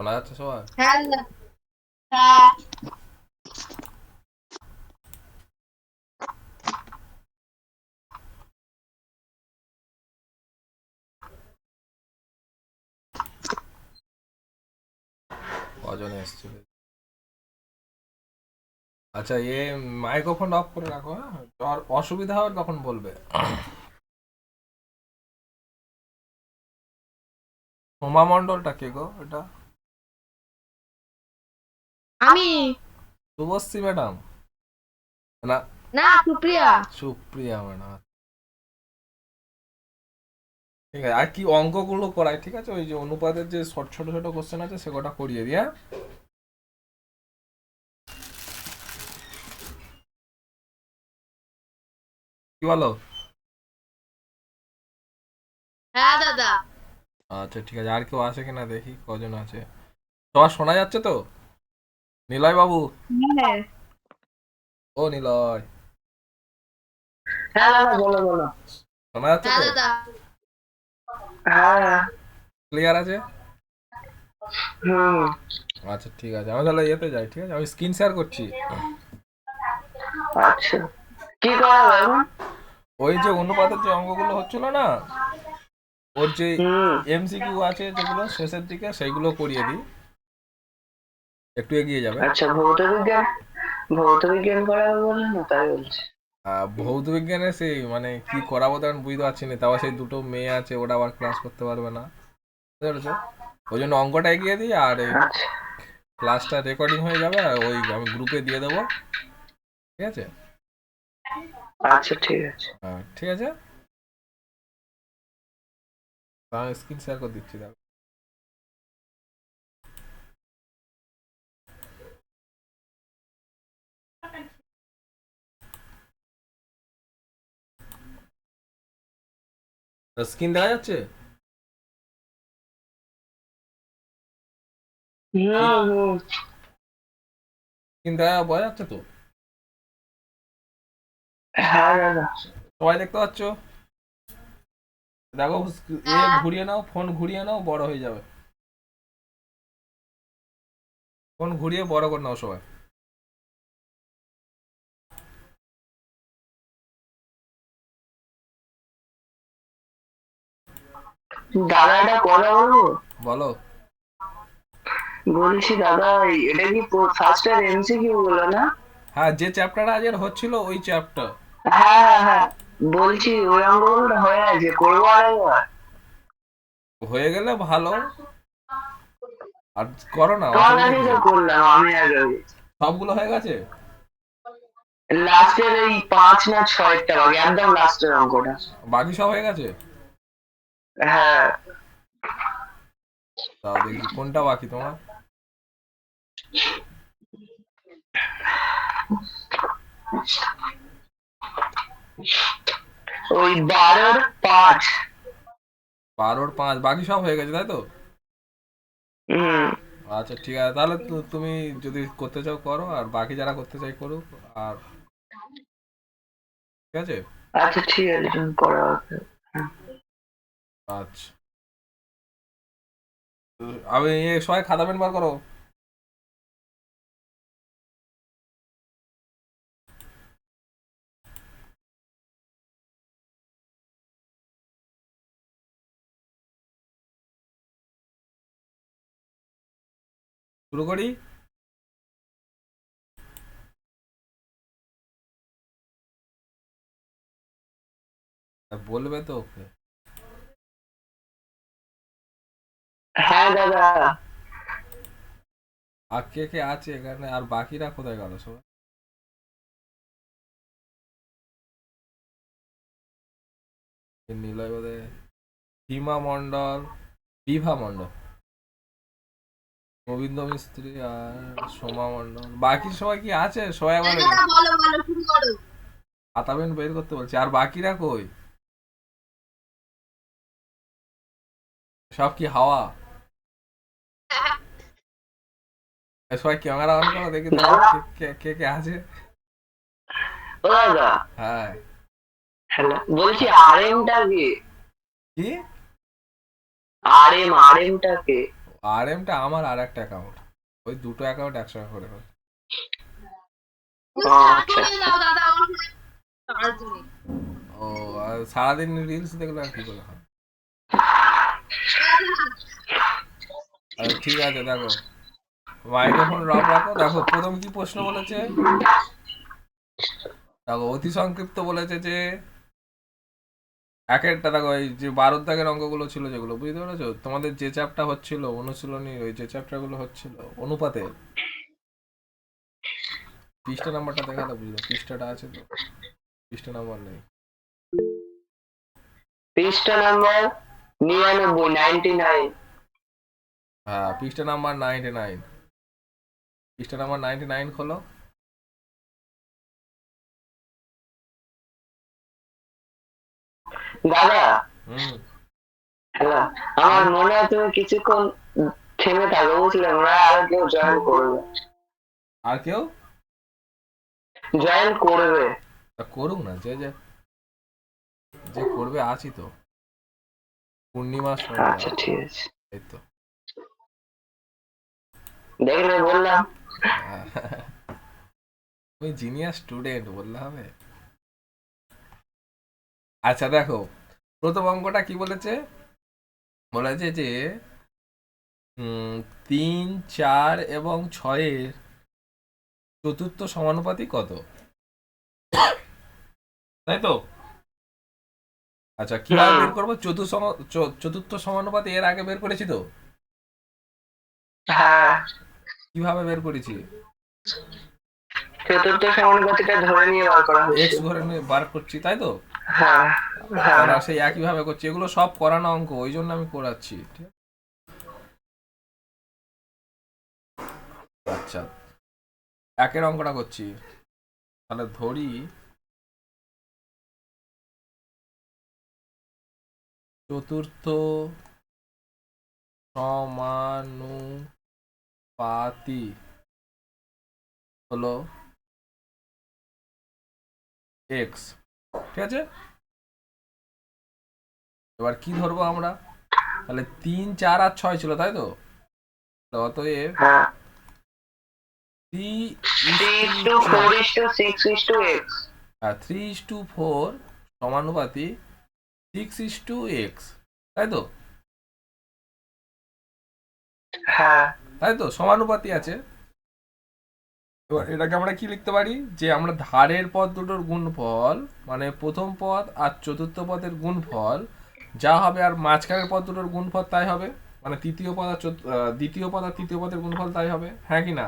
শোনা যাচ্ছে সবাই? হ্যাঁ দাদা। হ্যাঁ। কজন এসছে? আচ্ছা, মাইক্রোফোন অফ করে রাখো, হ্যাঁ? আর অসুবিধা হবে তখন বলবে। সোমা মন্ডলটা কে গো এটা? আমি শুভশ্রী ম্যাডাম? না, না, সুপ্রিয়া। সুপ্রিয়া ম্যাডাম। ঠিক আছে, আর কি অঙ্কগুলো করায়, ঠিক আছে? ওই যে অনুপাতের যে ছোট ছোট ছোট কোশ্চেন আছে সেগুলো করিয়ে দিই, হ্যাঁ? কি বলো? হ্যাঁ দাদা। আচ্ছা ঠিক আছে, আর কেউ আছে কিনা দেখি কজন আছে। তোমার শোনা যাচ্ছে তো? নিলয় বাবু? হ্যাঁ। ও নিলয়, হ্যাঁ দাদা, বলো বলো। শোনা যাচ্ছে হ্যাঁ তো? দাদা। হ্যাঁ। ক্লিয়ার আছে? হুম। আচ্ছা ঠিক আছে, আমি তাহলে ইয়েতে যাই, ঠিক আছে? আমি স্ক্রিন শেয়ার করছি। আচ্ছা, কি করাবো এখন? ওই যে অনুপাতের যে অঙ্কগুলো হচ্ছিল না, ওর যে হুম। এমসিকিউ আছে যেগুলো শেষের দিকে সেইগুলো করিয়ে দিই, একটু এগিয়ে যাবে। আচ্ছা, ভৌত বিজ্ঞান করাবো বলে না, তাই বলছি। ভৌত বিজ্ঞানে সেই মানে কি করাবো তখন বুঝতে পারছি না, তাও সেই দুটো মেয়ে আছে, ওরা আবার ক্লাস করতে পারবে না, বুঝতে পেরেছো? ওই জন্য অঙ্কটা এগিয়ে দিই, আর এই আচ্ছা ক্লাসটা রেকর্ডিং হয়ে যাবে, আর ওই আমি গ্রুপে দিয়ে দেবো, ঠিক আছে? আচ্ছা, ঠিক আছে। ঠিক আছে, আমি স্ক্রিন শেয়ার করে দিচ্ছি, দাও। স্ক্রিন দেখা যাচ্ছে? হুম হুম। স্ক্রিন দেখা বোঝা যাচ্ছে তো? হ্যাঁ দাদা। সবাই দেখতে পাচ্ছ? দেখো, হ্যাঁ। ঘুরিয়ে নাও, ফোন ঘুরিয়ে নাও, বড় হয়ে যাবে। ফোন ঘুরিয়ে বড় করে নাও সবাই। দাদা, এটা কথা বলবো? বলো। বলছি দাদা, এটা কি ফার্স্ট ইয়ার এমসিকিউ গুলো না? হ্যাঁ, যে চ্যাপ্টার আজের হচ্ছিল ওই চ্যাপ্টার। হ্যাঁ হ্যাঁ হ্যাঁ। বলছি ওই অঙ্কগুলো হয়ে আছে, করবো আরেকবার? হয়ে গেলে ভালো, আর করো না, তোমার অসুবিধা কাছে কি? তো করলাম আমি আগে। সবগুলো হয়ে গেছে? লাস্টের এই 5 না 6টা বাকি, একদম লাস্টের অঙ্কটা। বাকি সব হয়ে গেছে? হ্যাঁ। তাও দেখি কোনটা বাকি তোমার। ওই 12-5। 12-5 বাকি সব হয়ে গেছে, তাই তো? হুম। আচ্ছা ঠিক আছে, তাহলে তুমি যদি করতে চাও করো, আর বাকি যারা করতে চাই করুক। আর ঠিক আছে। আচ্ছা ঠিক আছে, তুমি করা হবে। হ্যাঁ। আচ্ছা, আমি সবাই খাতা পেন বার করো। শুরু করি। বলবে তো ওকে। হ্যাঁ দাদা। আর কে কে আছে এখানে, আর বাকিরা কোথায় গেল সবাই? নিলয় বোধে, হিমা মন্ডল, বিভা মন্ডল, গোবিন্দ মিস্ত্রি, আর সোমা মন্ডল। বাকি সবাই কি আছে? সবাই আবার দাদা বলো বলো, শুরু করো। খাতা পেন বের করতে বলছে, আর বাকিরা কই? সব কি হাওয়া? সবাই ক্যামেরা অন করো দেখি তো, দাদা। কে কে কে কে আছে। ও দাদা। হ্যাঁ। হ্যালো, বলছি আরএমটা কি? কি? আরএমটা কি? আর এমটা আমার আর একটা অ্যাকাউন্ট, ওই দুটো অ্যাকাউন্ট একসঙ্গে করে ফেল। ও আচ্ছা করে দাও দাদা আমার ফোনে চার্জ নেই। ও, আর সারাদিন রিলস দেখলে আর কি করে হয়? আচ্ছা ঠিক আছে, দেখো মাইক্রোফোন অফ রাখো। দেখো প্রথম কি প্রশ্ন বলেছে, দেখো অতি সংক্ষিপ্ত বলেছে যে এক একটা, দেখো এই যে 12 দাগের অঙ্কগুলো ছিল যেগুলো, বুঝতে পেরেছো? তোমাদের যে চ্যাপ্টার হচ্ছিল অনুশীলনী, ওই যে চ্যাপ্টার গুলো হচ্ছিল অনুপাতে, পৃষ্ঠা নাম্বারটা দেখালে বুঝলো। পৃষ্ঠাটা আছে তো? পৃষ্ঠা নাম্বার নেই। পৃষ্ঠা নাম্বার 99 হ্যাঁ, পৃষ্ঠা নাম্বার 99। পৃষ্ঠা নাম্বার 99 খোলো। দাদা হুম। হ্যালো, আমার মনে হয় তুমি কিছুক্ষণ থেমে থাকো, বুঝলে? ওরা আর কেউ জয়েন করবে। আর কেউ জয়েন করবে। তা করুক না, যে যে যে করবে আছি তো। পূর্ণিমা সন্ধ্যা, আচ্ছা ঠিক আছে, এই তো। দেখলে বললাম। তুমি জিনিয়াস স্টুডেন্ট বললে হবে? আচ্ছা দেখো, প্রথম অঙ্কটা কি বলেছে, বলেছে যে 3, 4 এবং 6-এর চতুর্থ সমানুপাতি কত, তাই তো? আচ্ছা কিভাবে বের করবো চতুর্থ সমানুপাতি? এর আগে বের করেছি তো। হ্যাঁ, কিভাবে বের করেছি? চতুর্থ সমানুপাতিটা ধরে নিয়ে বার করা হচ্ছে। এক্স ধরে নিয়ে বার করছি, তাই তো? হ্যাঁ হ্যাঁ তাহলে সেই একইভাবে করছি, এগুলো সব করানো অঙ্ক, ওই জন্য আমি করাচ্ছি, ঠিক আছে? আচ্ছা, একের অঙ্কটা করছি, তাহলে ধরি চতুর্থ সমানুপাতি হলো এক্স, ঠিক আছে? এবার কি ধরবো আমরা? তাহলে 3, 4 আর 6 ছিল, তাই তো? অতএব হ্যাঁ, 3:4, 3:4:6:x। 3:4 সমানুপাতি 6:x, তাই তো? হ্যাঁ তাই তো, সমানুপাতি আছে। এবার এটাকে আমরা কি লিখতে পারি, যে আমরা ধারের পদ দুটোর গুণফল, মানে প্রথম পদ আর চতুর্থ পদের গুণফল যা হবে, আর মাঝখানের পদ দুটোর গুণফল তাই হবে, মানে তৃতীয় পদ আর দ্বিতীয় পদ আর তৃতীয় পদের গুণফল তাই হবে, হ্যাঁ কি না?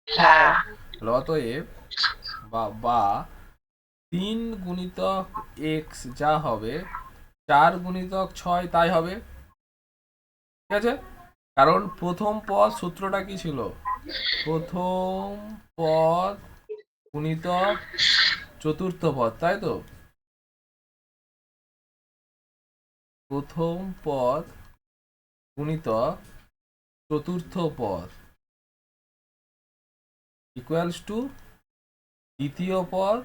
হ্যাঁ অতএব বা 3 × x যা হবে 4 × 6 তাই হবে, ঠিক আছে? কারণ প্রথম পদ সূত্রটা কি ছিল, প্রথম পদ গুণিতক চতুর্থ পদ, তাই তো? প্রথম পদ গুণিতক চতুর্থ পদ ইকুয়ালস টু দ্বিতীয় পদ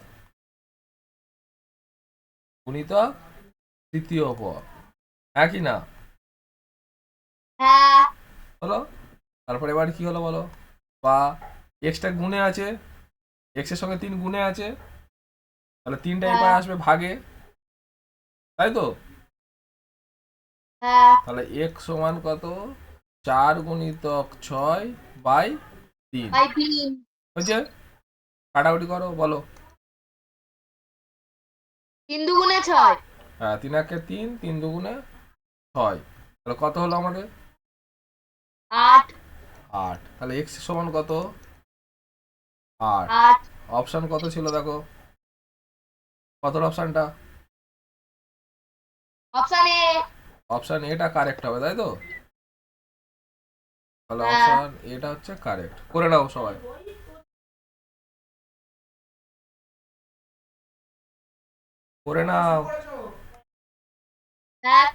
গুণিতক তৃতীয় পদ, হ্যাঁ কি না? হ্যাঁ হলো। তারপরে এবার কি হলো বলো, বা এক্সটা গুণে আছে, এক্স এর সঙ্গে 3 গুণে আছে, তাহলে 3টা এবার হ্যাঁ আসবে ভাগে, তাই তো? হ্যাঁ তাহলে এক্স সমান কত, 4 × 6/3 বাই 3 হয়েছে? কাটাকুটি করো, বলো। 3 দুগুণে 6 হ্যাঁ, 3 × 1 = 3, 3 × 2 = 6, তাহলে কত হলো আমাদের? 8 8। তাহলে এক্স সমান কত, 8। 8 অপশন কত ছিল দেখো, কত অপশনটা? অপশন এ অপশন এটা কারেক্ট হবে, তাই তো? তাহলে হ্যাঁ অপশন এটা হচ্ছে কারেক্ট, করে নাও সবাই, করে নাও। হ্যাঁ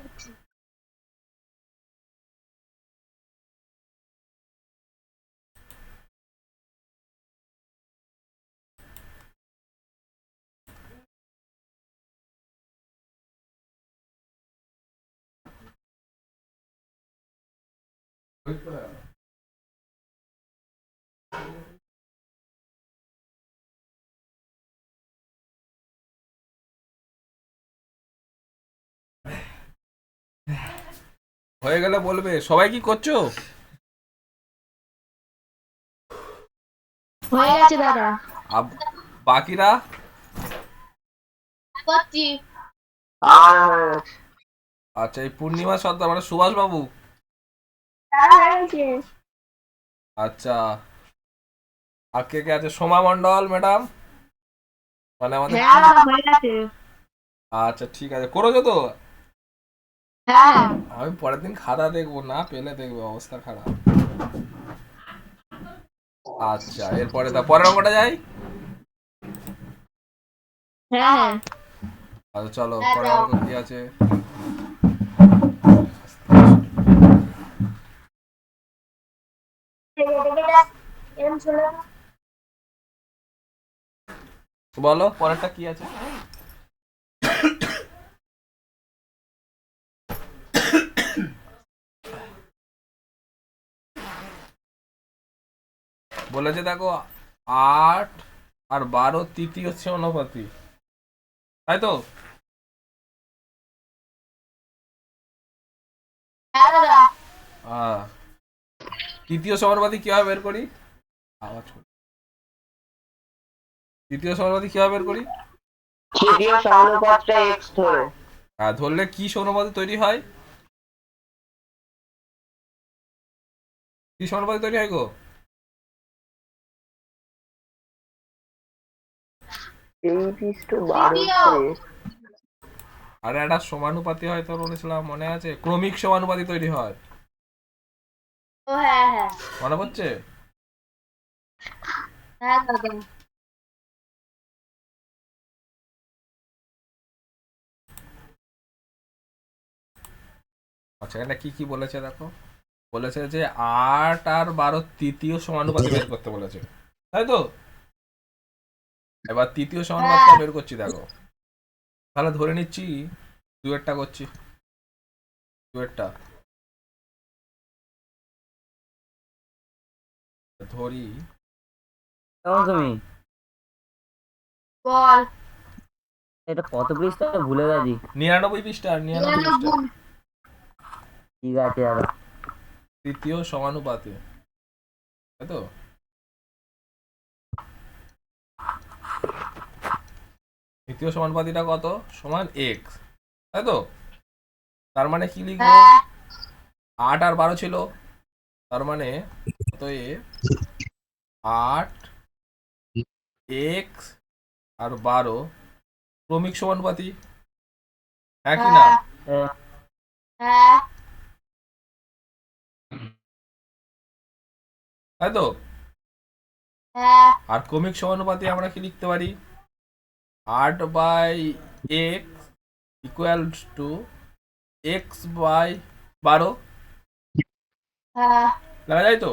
হয়ে গেলে বলবে। সবাই কি করছো? হয়ে গেছে দাদা। বাকিরা? করছি। আচ্ছা, এই পূর্ণিমা সর্দার মানে সুভাষ বাবু। আচ্ছা, আর কে কে আছে? সোমা মন্ডল ম্যাডাম, মানে আমাদের। হ্যাঁ দাদা হয়ে গেছে। আচ্ছা ঠিক আছে, করেছো তো? হ্যাঁ আমি পরের দিন খাতা দেখবো, না পেলে দেখবে, অবস্থা খারাপ। আচ্ছা, এরপরে পরের অঙ্কটা যাই। হ্যাঁ আচ্ছা চলো, হ্যাঁ, পরের যাও। অঙ্ক কি আছে? বলো পরেরটা কি আছে? বলেছে দেখো, 8 আর 12 তৃতীয় সমানুপাতি, তাই তো? হ্যাঁ দাদা। আহ, তৃতীয় সমানুপাতি কিভাবে বের করি? আওয়াজ করি। তৃতীয় সমানুপাতি কিভাবে বের করি? তৃতীয় সমানুপাতটা x ধরে। ধরলে কি সমানুপাতি তৈরি হয়? কি সমানুপাতি তৈরি হয় গো? তৃতীয়। আর একটা সমানুপাতি হয়, তোর বলেছিলাম মনে আছে? ক্রমিক সমানুপাতি তৈরি হয়, ও হ্যাঁ হ্যাঁ মনে পড়ছে? হ্যাঁ দাদা। আচ্ছা, এটা কি কি বলেছে দেখো। বলেছে যে 8 আর 12 তৃতীয় সমানুপাতি বের করতে বলেছে, তাই তো? এবার তৃতীয় সমানুপাতটা বের করছি দেখো। তাহলে ধরে নিচ্ছি দুয়েরটা করছি, দুয়েরটা ধরি। কেমন তুমি? বল। এটা কত পৃষ্ঠা ভুলে গেছি। 99 পৃষ্ঠা, 99 পৃষ্ঠা। 99। ঠিক আছে দাদা। তৃতীয় সমানুপাতে, তাই তো? তৃতীয় সমানুপাতিটা কত? সমান এক্স, তাই তো? তার মানে কি লিখবো? হ্যাঁ 8 আর 12 ছিল, তার মানে অতএব 8 এক্স আর 12 ক্রমিক সমানুপাতি, হ্যাঁ কি না? হ্যাঁ হ্যাঁ তাই তো? হ্যাঁ আর ক্রমিক সমানুপাতি আমরা কি লিখতে পারি? 8/x ইকুয়াল টু x/12 হ্যাঁ লেখা যায় তো?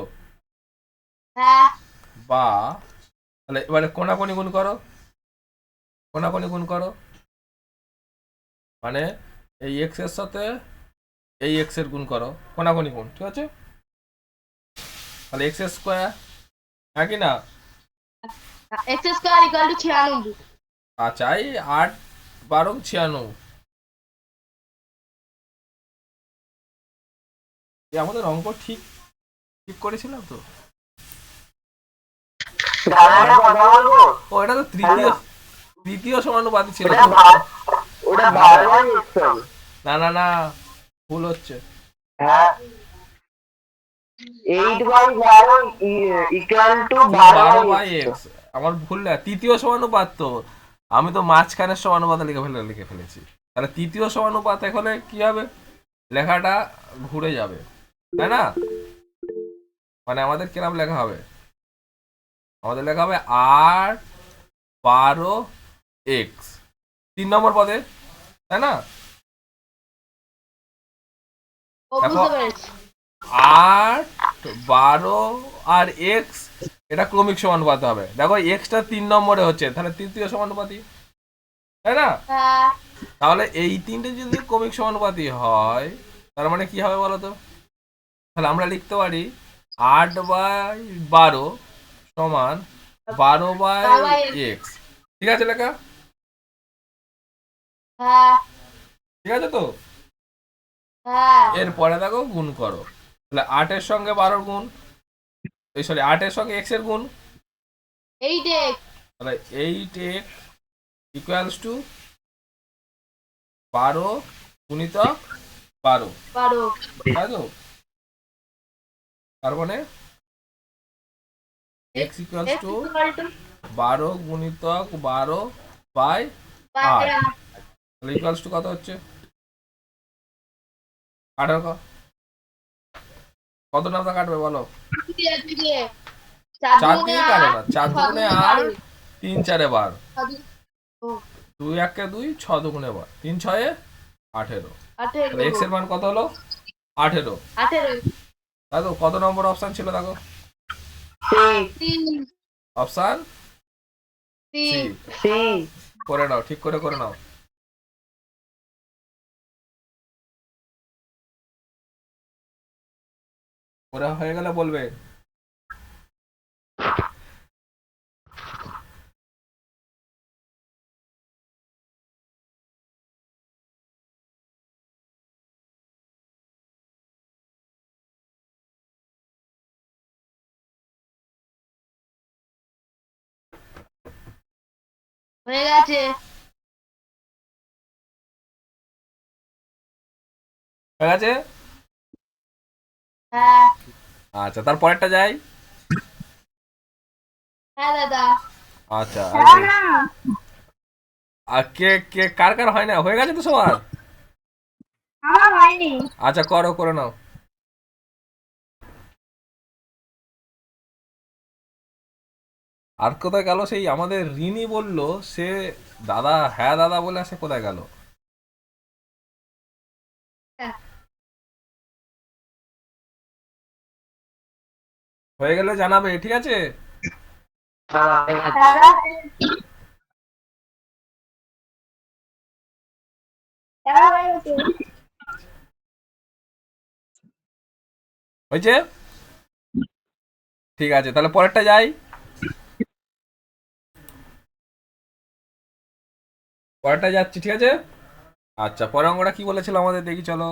হ্যাঁ বা তাহলে এবারে কোনাকুনি গুণ করো, কোনাকুনি গুণ করো, মানে এই এক্স এর সাথে এই এক্স এর গুণ করো, কোনাকুনি গুণ, ঠিক আছে? তাহলে এক্স স্কোয়ার, হ্যাঁ কি না? X square equal to 96। আচ্ছা, এই 8 12 96, আমাদের অঙ্ক ঠিক ঠিক করেছিলাম তো? দাদা একটা কথা বলবো? ও, এটা তো তৃতীয় তৃতীয় সমানুপাতি ছিল। ওটা ভালো x হবে। না না না, ভুল হচ্ছে। হ্যাঁ 8/12 ইকুয়াল টু 12/x, আমার ভুল না, তৃতীয় সমানুপাত তো। আমি তো মাঝখানের সমানুপাতে লিখে ফেলেছি। তাহলে তৃতীয় সমানুপাত হলে কি হবে? লেখাটা ঘুরে যাবে, তাই না? মানে আমাদের কিরম লেখা হবে? আমাদের লেখা হবে 8/12x 3 নম্বর পদে, তাই না? ও দেখো, বুঝতে পেরেছি। 8 12 আর এক্স, এটা ক্রমিক সমানুপাত হবে। দেখো এক্সটা 3 নম্বরে হচ্ছে, তাহলে তৃতীয় সমানুপাতি, তাই না? হ্যাঁ তাহলে এই তিনটে যদি ক্রমিক সমানুপাতি হয়, তার মানে কি হবে বলো তো? তাহলে আমরা লিখতে পারি 8/12 সমান 12/x। ঠিক আছে লেখা? হ্যাঁ ঠিক আছে তো? হ্যাঁ এরপরে দেখো গুণ করো। তাহলে 8 এর সঙ্গে 12 গুণ, এই সরি 8 এর সঙ্গে x এর গুণ, 8x তাহলে 8x ইকুয়ালস টু 12 গুণিতক 12, 12 তাই তো? তার মানে x equals x to equal to 12 গুণিতক 12 বাই 8, তাহলে ইকুয়ালস টু কত হচ্ছে? 18। কত নামটা কাটবে বলো? 4 দিয়ে কাটো না, 4 দুগুণে 8, 3 4 12, 2 1 2, 6 দুগুণে 12, 3 6 18। তাহলে x এর মান কত হলো? 18, তাই তো? কত নম্বর অপশন ছিল দেখো? Option C. সি। করে নাও, ঠিক করে করে নাও। করে হয়ে গেলে বলবে। হয়ে গেছে। হয়ে গেছে? হ্যাঁ আচ্ছা, তারপরেরটা যাই। হ্যাঁ দাদা। আচ্ছা, আর কে কে কার কার হয় না? হয়ে গেছে তো সবার? আমার হয়নি। আচ্ছা, করো, করে নাও। আর কোথায় গেল সেই আমাদের রিনি? বললো সে দাদা, হ্যাঁ দাদা বলে, সে কোথায় গেল? হয়ে গেলে জানাবে, ঠিক আছে? হয়েছে? ঠিক আছে, তাহলে পরেরটা যাই। পরেরটা যাচ্ছি, ঠিক আছে? আচ্ছা, পরের অঙ্কটা কি বলেছিল আমাদের, দেখি চলো।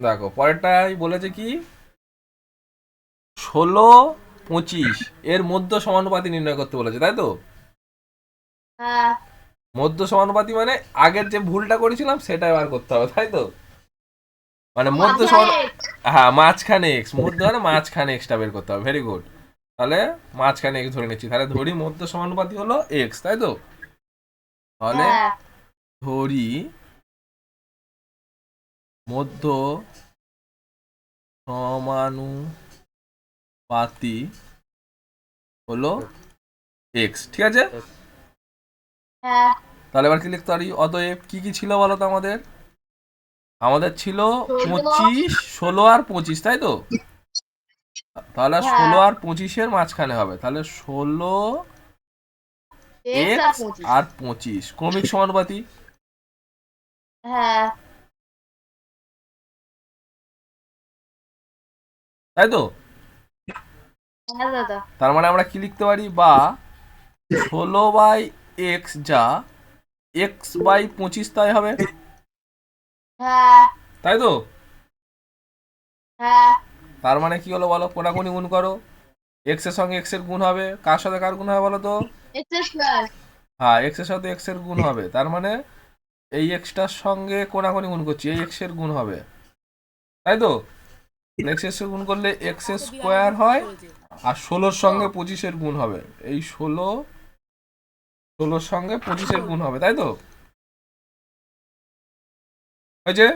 দেখো, পরেরটাই বলেছে কি, 16-25 এর মধ্য সমানুপাতি নির্ণয় করতে বলেছে, তাই তো? হ্যাঁ মধ্য সমানুপাতি মানে আগের যে ভুলটা করেছিলাম সেটা এবার করতে হবে, তাই তো? মানে মধ্য সমান, হ্যাঁ মাঝখানে এক্স, মধ্য মানে মাঝখানে এক্সটা বের করতে হবে। Very good. তাহলে মাঝখানে এক্স ধরে নিচ্ছি, তাহলে ধরি মধ্য সমানুপাতি হলো এক্স, তাই তো? তাহলে হ্যাঁ ধরি মধ্য সমানুপাতি হলো এক্স, ঠিক আছে? হ্যাঁ তাহলে এবার কি লিখতে পারি? অতএব কি কি ছিল বলো তো আমাদের? আমাদের ছিল 25, 16 আর 25, তাই তো? তাহলে 16 আর 25-এর মাঝখানে হবে, তাহলে 16 x এক্স আর 25 ক্রমিক সমানুপাতি, হ্যাঁ তাই তো? হ্যাঁ দাদা। তার মানে আমরা কি লিখতে পারি? বা 16/x যা x/25 তাই হবে, হ্যাঁ তাই তো? হ্যাঁ তার মানে কি হলো বলো? কোনাকুনি গুণ করো। এক্স এর সঙ্গে এক্স এর গুণ হবে, কার সাথে কার গুণ হবে বলো তো? x square. হ্যাঁ, এক্স এর সাথে এক্স এর গুণ হবে, তার মানে এই এক্সটার সঙ্গে কোনাকুনি গুণ করছি, এই এক্স এর গুণ হবে, তাই তো? এক্স এর গুণ করলে এক্স স্কোয়ার হয়, আর 16-র সঙ্গে 25-এর গুণ হবে, এই 16-র সঙ্গে 25-এর গুণ হবে, তাই তো? হয়েছে?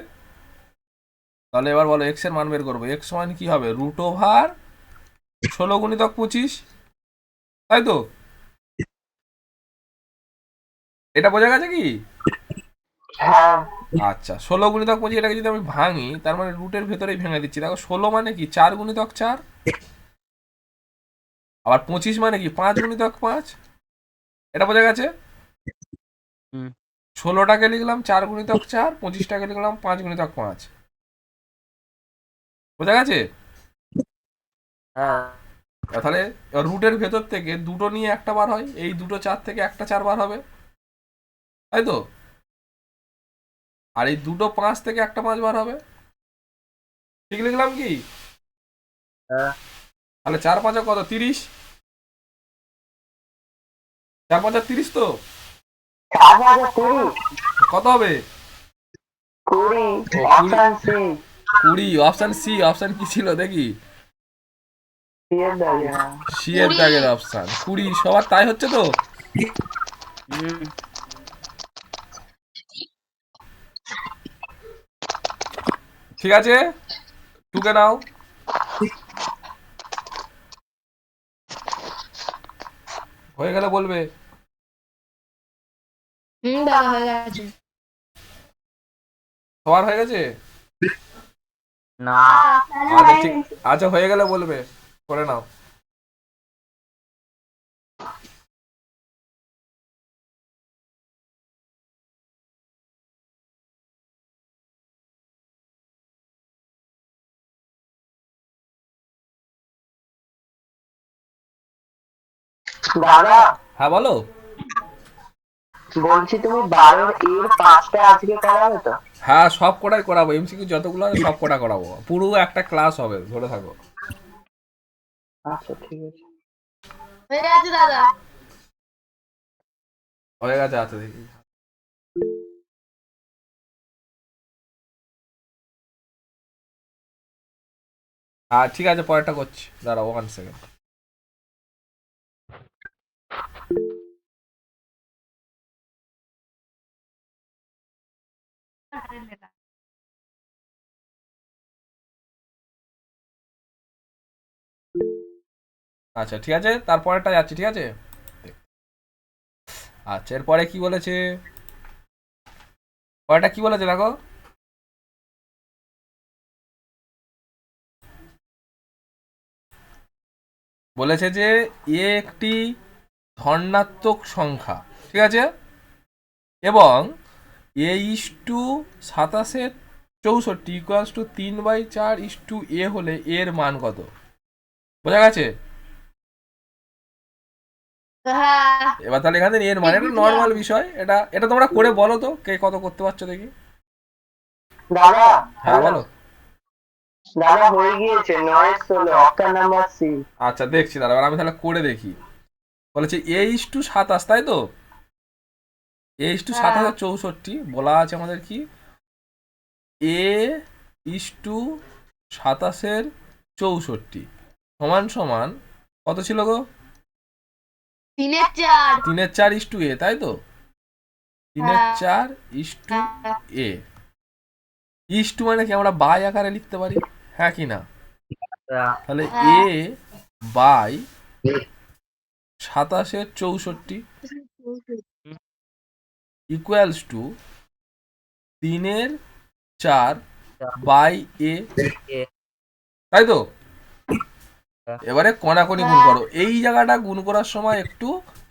তাহলে এবার বলো এক্স এর মান বের করবো। এক্স সমান কি হবে? √ওভার 16 গুণিতক 25, তাই তো? এটা বোঝা গেছে কি? হ্যাঁ আচ্ছা, 16 গুণিতক 25 এটাকে যদি আমি ভাঙি, তার মানে রুটের ভেতরেই ভেঙে দিচ্ছি। দেখো 16 মানে কি 4 গুণিতক 4, আবার 25 মানে কি 5 গুণিতক 5। এটা বোঝা গেছে? হুম। 16টাকে লিখলাম 4 গুণিতক 4, 25টাকে লিখলাম 5 গুণিতক 5। বোঝা গেছে? হ্যাঁ তাহলে রুটের ভেতর থেকে দুটো নিয়ে একটা বার হয়, এই দুটো 4 থেকে একটা 4 বার হবে, তাই তো? আর এই দুটো 5 থেকে একটা 5 বার হবে। ঠিক লিখলাম কি? হ্যাঁ তাহলে 4 5 কত? 30। 4 5 30 তো 4,020, কত হবে? 20, ও, 20। Option C. 20। Option C. Option কি ছিল দেখি? সি এর দাগে। সি এর দাগের অপশন 20। সবার তাই হচ্ছে তো? হুম ঠিক আছে, টুকে নাও। হয়ে গেলে বলবে। দাদা হয়ে গেছে। সবার হয়ে গেছে? না আচ্ছা ঠিক, আচ্ছা হয়ে গেলে বলবে, করে নাও। দাদা হ্যাঁ বলো। বলছি তুমি 12 এর 5টা আজকে করাবে তো? হ্যাঁ সব কটাই করাবো, এমসিকিউ যতগুলো আছে সব কটা করাবো, পুরো একটা ক্লাস হবে, ধরে থাকো। আচ্ছা ঠিক আছে। হয়ে গেছে দাদা। হয়ে গেছে, আচ্ছা দেখি। হ্যাঁ ঠিক আছে, পরেরটা করছি, দাঁড়াও 1 সেকেন্ড। আচ্ছা ঠিক আছে, তারপরেরটা যাচ্ছি, ঠিক আছে। আচ্ছা এরপরে কি বলেছে, পরেরটা কি বলেছে দেখো। বলেছে যে এ একটি ধনাত্মক সংখ্যা, ঠিক আছে, এবং এ ইস টু 27/64 ইকুয়ালস টু 3/4 এ হলে এর মান কত? বোঝা গেছে? হ্যাঁ এবার তাহলে এখানে এর মান, এটা নর্মাল বিষয়, এটা এটা তোমরা করে বলো তো কে কত করতে পারছো দেখি। দাদা হ্যাঁ বলো। দাদা হয়ে গিয়েছে 9/16, অক্টা নাম্বার সি। আচ্ছা দেখছি, দাঁড়া এবার আমি তাহলে করে দেখি। বলেছে এ ইস টু 27, তাই তো? এ ইস টু হ্যাঁ। 27/64 বলা আছে আমাদের কি, এ ইস টু 27/64 সমান সমান কত ছিল গো? 3/4। 3/4 তাই তো? 3/4 এ। ইস টু মানে কি আমরা বাই আকারে লিখতে পারি, হ্যাঁ কি না? তাহলে এ বাই 27/64 ইকুয়ালস টু 3/4 বাই এ, তাই তো? এবারে কণাকণি গুণ করো, এই জায়গাটা গুণ করার সময় একটু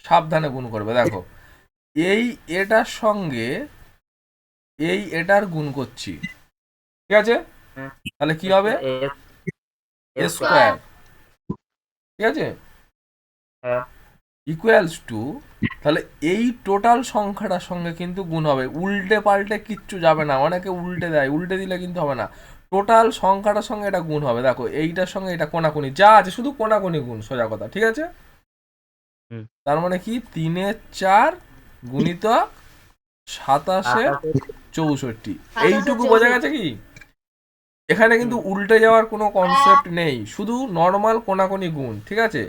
সাবধানে গুণ করবে। দেখো এই এটার সঙ্গে এই এটার গুণ করছি, ঠিক আছে, তাহলে কি হবে? এ স্কোয়ার, ঠিক আছে, ইকুয়ালস টু, তাহলে এই টোটাল সংখ্যাটার সঙ্গে কিন্তু গুণ হবে, উল্টে পাল্টে কিচ্ছু যাবে না, অনেকে উল্টে দেয়, উল্টে দিলে কিন্তু হবে না, টোটাল সংখ্যাটার সঙ্গে এটা গুণ হবে। দেখো এইটার সঙ্গে এটা কোনাকুনি যা আছে শুধু কোনাকুনি গুণ, সোজা কথা, ঠিক আছে। তার মানে কি 3/4 গুণিতক 27/64, এইটুকু বোঝা গেছে কি? এখানে কিন্তু উল্টে যাওয়ার কোনো কনসেপ্ট নেই, শুধু নর্মাল কোনাকুনি গুণ, ঠিক আছে,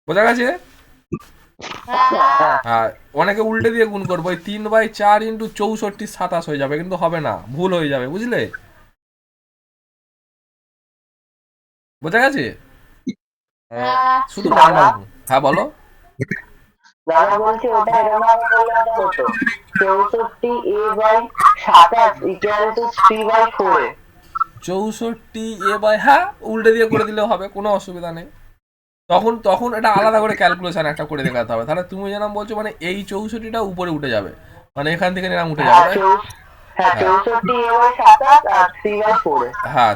বোঝা গেছে? হ্যাঁ অনেকে উল্টে দিয়ে গুণ করবো, ওই 3/4 ইন্টু 64 27 হয়ে যাবে, কিন্তু হবে না, ভুল হয়ে যাবে, বুঝলে? বোঝা গেছে? শুধু নর্মাল গুণ। হ্যাঁ বলো। দাদা বলছি ওটা এরকম ভাবে করলে তো হতো 64 a/27 ইকুয়াল টু 3/4। 64 হ্যাঁ উল্টে দিয়ে করে দিলেও হবে, কোনো অসুবিধা নেই। তখন তখন এটা আলাদা করে ক্যালকুলেশন একটা করে দেখাতে হবে, তাহলে তুমি যেরকম বলছো মানে এই 64টা উপরে উঠে যাবে, মানে এখান থেকে এরকম উঠে যাবে, তাই? হ্যাঁ 64 আর 3/4 হ্যাঁ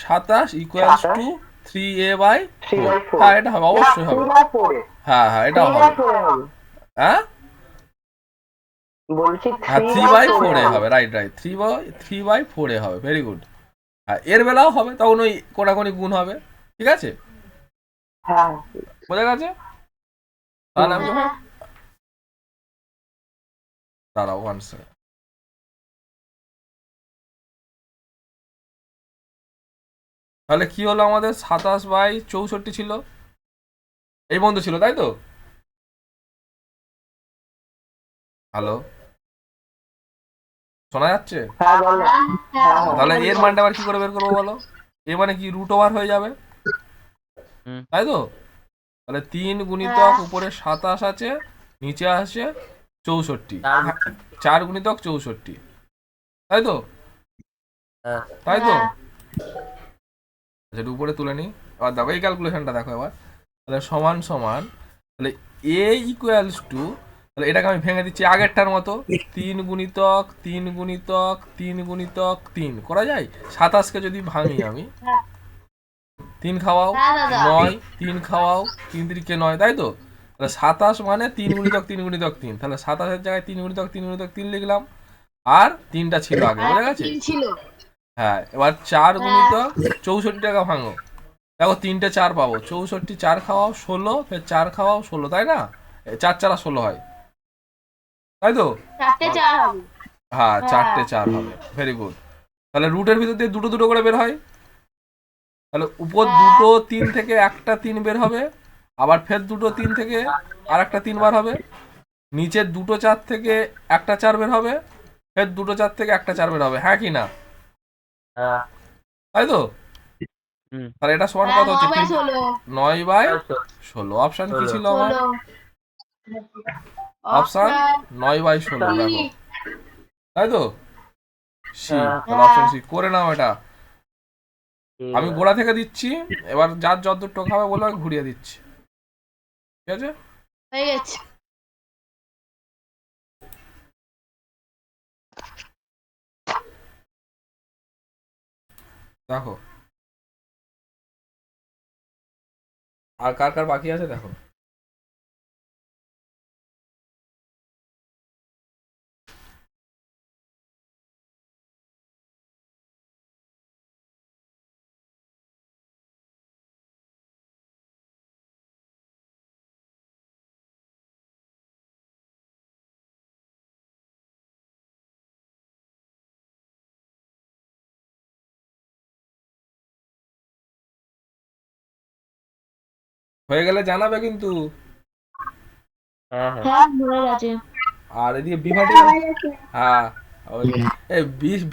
64 ইকুয়ালস টু 3a/4। 3/4 হ্যাঁ এটা হবে, অবশ্যই হবে। 3/4 হ্যাঁ হ্যাঁ এটাও হবে। 3/4 হবে হ্যাঁ বলছি হ্যাঁ 3/4 এ হবে, রাইট রাইট, 3/4 এ হবে, ভেরি গুড। হ্যাঁ এর বেলাও হবে, তখন ওই কোনাকুনি গুণ হবে, ঠিক আছে, হ্যাঁ বোঝা গেছে। তাহলে আমি যখন দাঁড়াও 1 সেকেন্ড, তাহলে কি হলো আমাদের 27/64 ছিল, এই বন্ধু ছিল তাই তো। হ্যালো, শোনা যাচ্ছে? হ্যাঁ বলো তাহলে এর মানটা আবার কি করে বের করবো বলো? এ মানে কি √ওভার হয়ে যাবে, হুম। তাই তো। তাহলে 3 গুণিতক উপরে 27 আছে, নিচে আসে 64, 4 গুণিতক 64, তাই তো, হ্যাঁ। তাই তো। আচ্ছা উপরে তুলে নিই, আবার দেখো এই ক্যালকুলেশনটা দেখো এবার। তাহলে সমান সমান, তাহলে এ ইকুয়ালস টু, তাহলে এটাকে আমি ভেঙে দিচ্ছি আগেরটার মতো, 3 গুণিতক 3 গুণিতক 3 গুণিতক 3 করা যায়। 27কে যদি ভাঙি আমি, 3 খাওয়াও হ্যাঁ দাদা 9, 3 খাওয়াও 3 3 9, তাই তো। তাহলে 27 মানে 3 গুণিতক 3 গুণিতক 3, তাহলে 27-এর জায়গায় 3 গুণিতক 3 গুণিতক 3 লিখলাম, আর 3টা ছিল আগে, বোঝা গেছে। তিন ছিল হ্যাঁ এবার 4 গুণিতক 64 টাকা ভাঙো, দেখো 3টে 4 পাবো, 64 4 খাওয়াও 16, ফের 4 খাওয়াও 16, তাই না, 4 4 16 হয়, তাই তো। 4টে 4 হবে হ্যাঁ 4টে 4 হবে, ভেরি গুড। তাহলে রুটের ভিতর দিয়ে দুটো দুটো করে বের হয়, তাহলে উপর দুটো 3 থেকে একটা 3 বের হবে, আবার ফের দুটো 3 থেকে আর একটা 3 বার হবে, নিচের দুটো 4 থেকে একটা 4 বের হবে, ফের দুটো 4 থেকে একটা 4 বের হবে, হ্যাঁ কি না, হ্যাঁ। তাই তো। হুম। তাহলে এটা সমান কত হচ্ছে, 9/16। 9/16 অপশন কি ছিল আমার, অপশন 9/16, দেখো, তাই তো, সি। তাহলে অপশন সি করে নাও এটা, আমি গোড়া থেকে দিচ্ছি, এবার যার যতদূর টোকা হবে বলে আমি ঘুরিয়ে দিচ্ছি, ঠিক আছে। হয়ে গেছে দেখো আর কার কার বাকি আছে দেখো। হয়ে গেলে জানাবে কিন্তু। হ্যাঁ হ্যাঁ। হ্যাঁ হয়ে গেছে আর এদিকে বিভাটি, হ্যাঁ ওই এই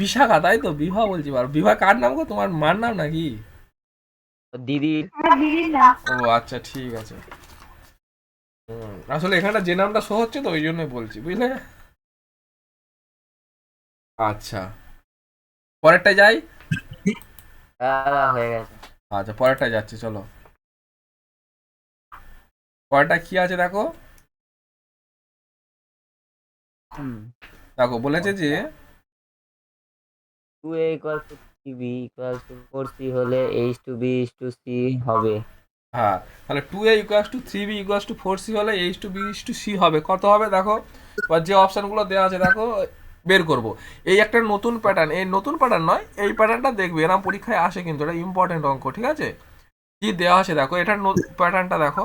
বিশাখা, তাই তো, বিভা বলছি, আর বিভা কার নাম গো, তোমার মার নাম নাকি? দিদি। ও আচ্ছা ঠিক আছে। আসলে এখানটা যে নামটা শো হচ্ছে তো ওই জন্যই বলছি, বুঝলে। আচ্ছা পরেরটা যাই। হ্যাঁ হয়ে গেছে। আচ্ছা পরেরটা যাচ্ছি, চলো। পরেরটা কি আছে দেখো, হুম। দেখো বলেছে যে 2a equals to 3b equals to 4c হলে h2b h2c হবে। হ্যাঁ তাহলে 2a equals to 3b equals to 4c হলে h2b/c হবে, কত হবে দেখো। এবার যে অপশনগুলো দেওয়া আছে দেখো বের করব। এই একটা নতুন প্যাটার্ন, এই নতুন প্যাটার্ন নয়, এই প্যাটার্নটা দেখবে, এরকম পরীক্ষায় আসে কিন্তু, এটা ইম্পর্টেন্ট অঙ্ক, ঠিক আছে। কি দেওয়া আছে দেখো, এটার প্যাটার্নটা দেখো,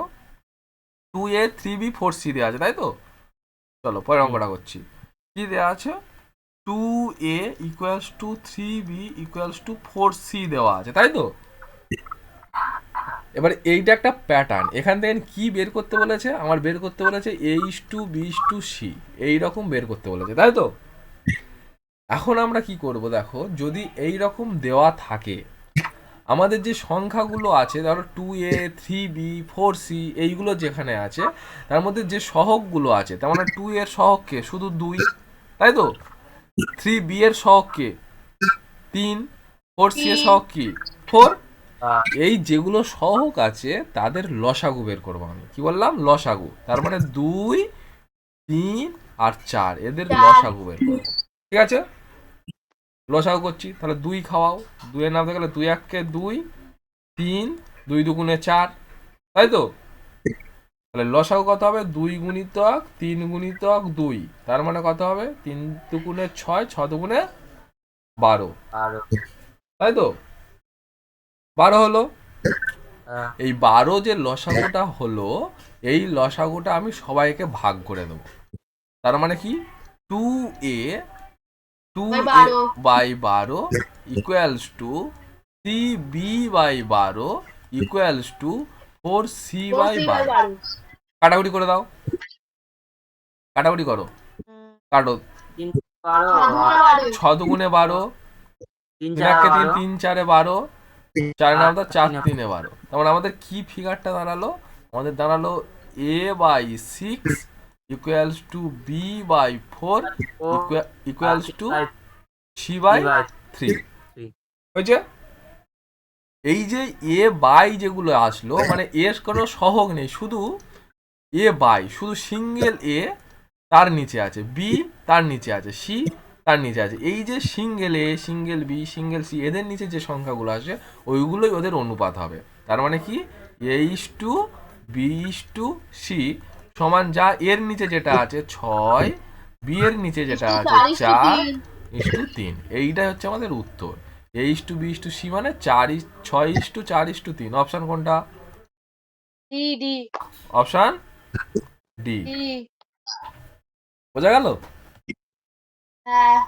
2a 3b 4c দেওয়া আছে, তাই তো। চলো পরের অঙ্কটা করছি। কি দেওয়া আছে, 2a equals to 3b equals to 4c দেওয়া আছে, তাই তো। এবার এইটা একটা প্যাটার্ন, এখান থেকে কি বের করতে বলেছে, আমার বের করতে বলেছে h2b/c, এইরকম বের করতে বলেছে, তাই তো। এখন আমরা কি করব দেখো, যদি এই রকম দেওয়া থাকে, আমাদের যে সংখ্যাগুলো আছে ধরো 2a 3b 4c এইগুলো যেখানে আছে, তার মধ্যে যে সহগগুলো আছে, তার মানে 2 এর সহগ কে, শুধু 2, তাই তো। 3b এর সহগ কে, 3, 4c এর সহগ কি, 4। এই যেগুলো সহগ আছে তাদের লসাগু বের করবো আমি, কি বললাম, লসাগু। তার মানে 2, 3, আর 4 এদের 4 লসাগু বের করবো। ঠিক আছে, লসাগু করছি, তাহলে 2 খাওয়াও, 2 এর নামতে গেলে 2 1 2, 3, 2 দুগুণে 4, তাই তো? তাহলে লসাগু কত হবে? 2 গুণিতক 3 গুণিতক 2, তার মানে কত হবে? 3 দুগুণে 6, 6 দুগুণে 12, আর তাই তো? 12 হলো। আহ, এই 12 যে লসাগুটা হলো, এই লসাগুটা আমি সবাইকে ভাগ করে দেবো। তার মানে কি? 2a by 2a 12 by 12 equals to 3b by 12 equals to 4c by 4 by 12। 12 কাটাকুটি করে দাও, কাটাকুটি করো, কাটো। 3 12 ছ দুগুণে 12, 3 তিন 4 একে 3, 12 3 4 12, 4 নাম তো 4 3 3 12। তার মানে আমাদের কি ফিগারটা দাঁড়ালো? আমাদের দাঁড়ালো a by 6 equals to b by 4 equals to c by 3। হয়েছে? এই যে এ বাই যেগুলো আসলো, মানে এর কোনো সহগ নেই, শুধু এ বাই, শুধু সিঙ্গেল এ তার নিচে আছে, বি তার নিচে আছে, সি তার নিচে আছে। এই যে সিঙ্গেল এ, সিঙ্গেল বি, সিঙ্গেল সি, এদের নিচে যে সংখ্যাগুলো আসে ওইগুলোই ওদের অনুপাত হবে। তার মানে কি? A is to B is to C সমান যা এর নিচে যেটা আছে 6, বি এর নিচে যেটা আছে 4 ইস টু 3। এইটাই হচ্ছে আমাদের উত্তর। A is to B is to C মানে 6 is to 4 is to 3। Option কোনটা? D D option D. D. বোঝা গেল? হ্যাঁ,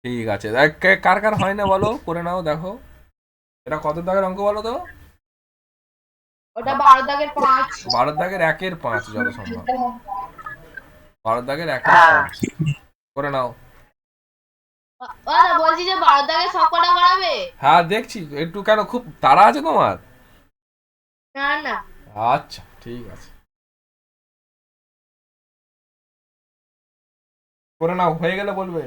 ঠিক আছে, কার কার হয় না বলো, করে নাও দেখো। এটা কত দাগের অঙ্ক বলো তো? ওটা 12 দাগের 5। 12 দাগের 1/5 যত সম্ভব, 12 দাগের হ্যাঁ 1/5 করে নাও। দাদা বলছি যে 12 দাগের সব কটা করাবে? হ্যাঁ দেখছি, একটু কেন, খুব তাড়া আছে তোমার? না না, আচ্ছা ঠিক আছে, করে নাও, হয়ে গেলে বলবে।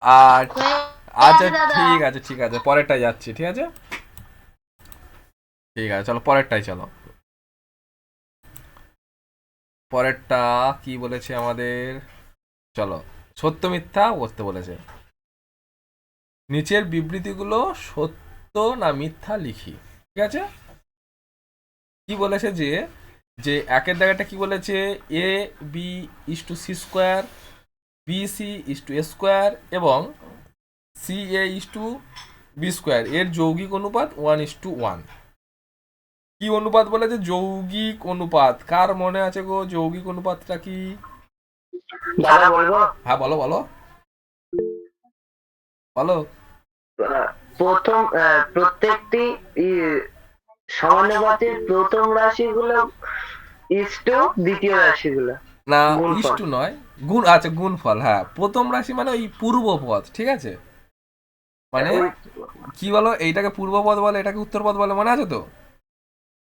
আর আচ্ছা দাদা। ঠিক আছে, ঠিক আছে, পরেরটাই যাচ্ছি, ঠিক আছে, ঠিক আছে, চলো পরেরটাই চলো। পরেরটা কি বলেছে আমাদের? চলো, সত্য মিথ্যা করতে বলেছে। নিচের বিবৃতিগুলো সত্য না মিথ্যা লিখি। ঠিক আছে, কি বলেছে যে যে একের জায়গাটা কি বলেছে? A B is to C square, B C is to A square এবং C A is to B square এর যৌগিক অনুপাত 1:1। কি অনুপাত বলেছে? যৌগিক অনুপাত। কার মনে আছে গো যৌগিক অনুপাতটা কি? দাদা বলবো। হ্যাঁ বলো বলো বলো। প্রথম প্রত্যেকটি সমানুপাতের প্রথম রাশিগুলো ইস টু দ্বিতীয় রাশিগুলো না, গুণফল। ইস্টু নয়, গুণ, আচ্ছা গুণফল, হ্যাঁ প্রথম রাশি মানে ওই পূর্বপদ, ঠিক আছে, মানে কি বলো, এইটাকে পূর্বপদ বলে, এটাকে উত্তরপদ বলে, মনে আছে তো?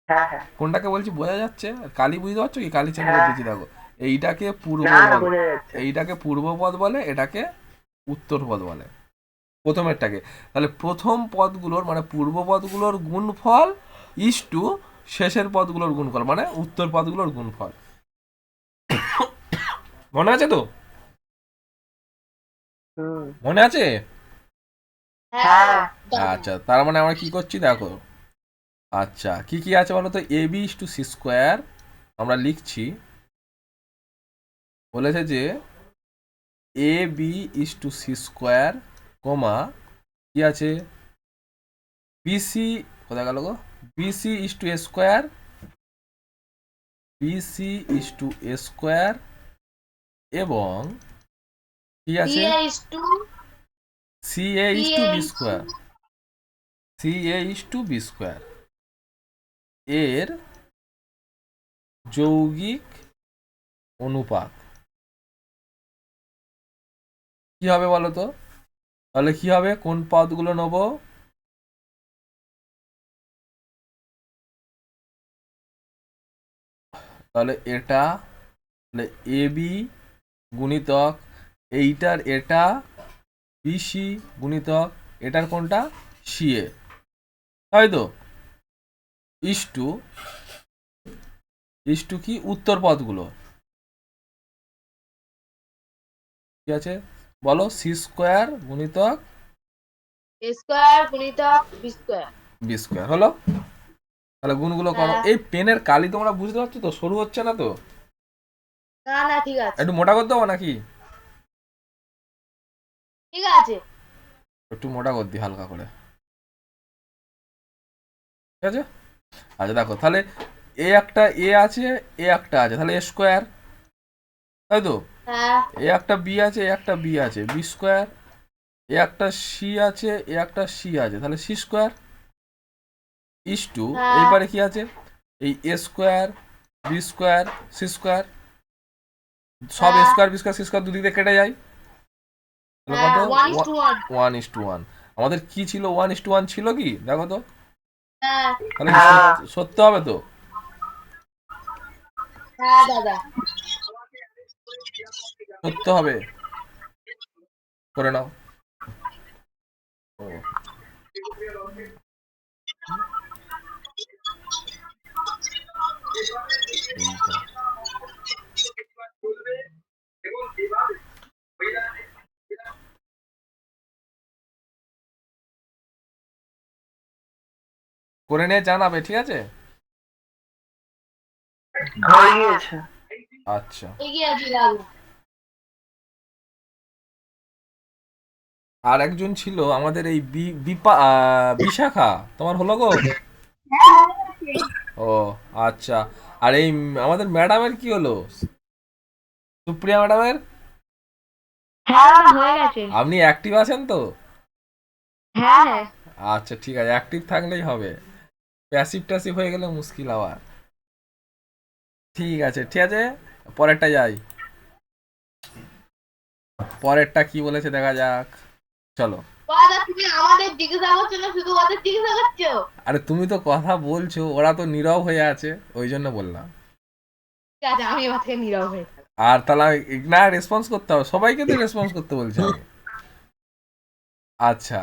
হ্যাঁ হ্যাঁ কোনটাকে বলছি বোঝা যাচ্ছে? কালি বুঝতে পারছো কি? কালি চেন করে হ্যাঁ। দিচ্ছি দেখো। এইটাকে না পূর্বপদ, বোঝা যাচ্ছে। এইটাকে পূর্বপদ বলে, এটাকে উত্তরপদ বলে, প্রথমেরটাকে। তাহলে প্রথম পদগুলোর মানে পূর্ব পদগুলোর গুণফল ইস টু শেষের পদগুলোর গুণফল মানে উত্তর পদগুলোর গুণফল। মনে আছে তো? হুম। মনে আছে? হ্যাঁ আচ্ছা, তার মানে আমরা কি করছি দেখো। আচ্ছা, কি কি আছে বলো তো? A B is to C square আমরা লিখছি, বলেছে যে A B is to C square comma কি আছে? বিসি কোথায় গেল গো? BC is to A square, BC is to A square এবং কি আছে? C is to C A is to B square, C A is to B square এর যৌগিক অনুপাত। কি হবে বলো তো? তাহলে কি হবে, কোন পদগুলো নেব? তাহলে এটা, তাহলে এ বি গুণিতক এইটার এটা বিসি গুণিতক এটার কোনটা সিএ, তাই তো? ইস টু কি উত্তর পদগুলো, ঠিক আছে? বলো সি স্কোয়ার গুণিতক এ স্কোয়ার গুণিতক বি স্কোয়ার। বি স্কোয়ার হলো। তাহলে গুণগুলো করো। হ্যাঁ। এই পেনের কালি তোমরা বুঝতে পারছো তো, সরু হচ্ছে না তো? না না ঠিক আছে, একটু মোটা করতে হবে নাকি? ঠিক আছে। একটু মোটা করে দিই হালকা করে, ঠিক আছে? আচ্ছা দেখো, তাহলে এ একটা এ আছে, এ একটা আছে, তাহলে এ স্কোয়ার, তাই তো? হ্যাঁ এ একটা বি আছে, এ একটা বি আছে, বি স্কোয়ার। এ একটা সি আছে, এ একটা সি আছে, তাহলে সি স্কোয়ার। ইস টু হ্যাঁ এইবারে কি আছে, এই A square B square C square, সব হ্যাঁ square B square C square দুদিক দিয়ে কেটে যায়, তাহলে হ্যাঁ, কত? 1:1। 1:1। আমাদের কি ছিল, 1:1 ছিল কি দেখো তো? হ্যাঁ তাহলে কি সত্য হবে তো? হ্যাঁ দাদা। সত্য হবে, করে নাও। ও, এইটা করে নিয়ে জানাবে, ঠিক আছে? হয়ে গিয়েছে। আচ্ছা, এগিয়ে আছি দাদা। আর একজন ছিল আমাদের এই বিশাখা, তোমার হলো গো? ও আচ্ছা। আর এই আমাদের ম্যাডামের কি হলো, সুপ্রিয়া ম্যাডামের? হ্যাঁ দাদা হয়ে গেছে। আপনি অ্যাক্টিভ আছেন তো? হ্যাঁ হ্যাঁ আচ্ছা ঠিক আছে, অ্যাক্টিভ থাকলেই হবে, প্যাসিভ ট্যাসিভ হয়ে গেলে মুশকিল আবার। ঠিক আছে ঠিক আছে, পরেরটা যাই। পরেরটা কি বলেছে দেখা যাক, চলো। দাদা তুমি আমাদের জিজ্ঞাসা করছো না, শুধু ওদের জিজ্ঞাসা করছো? আরে তুমি তো কথা বলছো, ওরা তো নীরব হয়ে আছে, ওই জন্য বললাম। ঠিক আছে, আমি এবার থেকে নীরব হয়ে থাকবো। আর তাহলে না, রেসপন্স করতে হবে, সবাইকে তো রেসপন্স করতে বলছি আমি। আচ্ছা,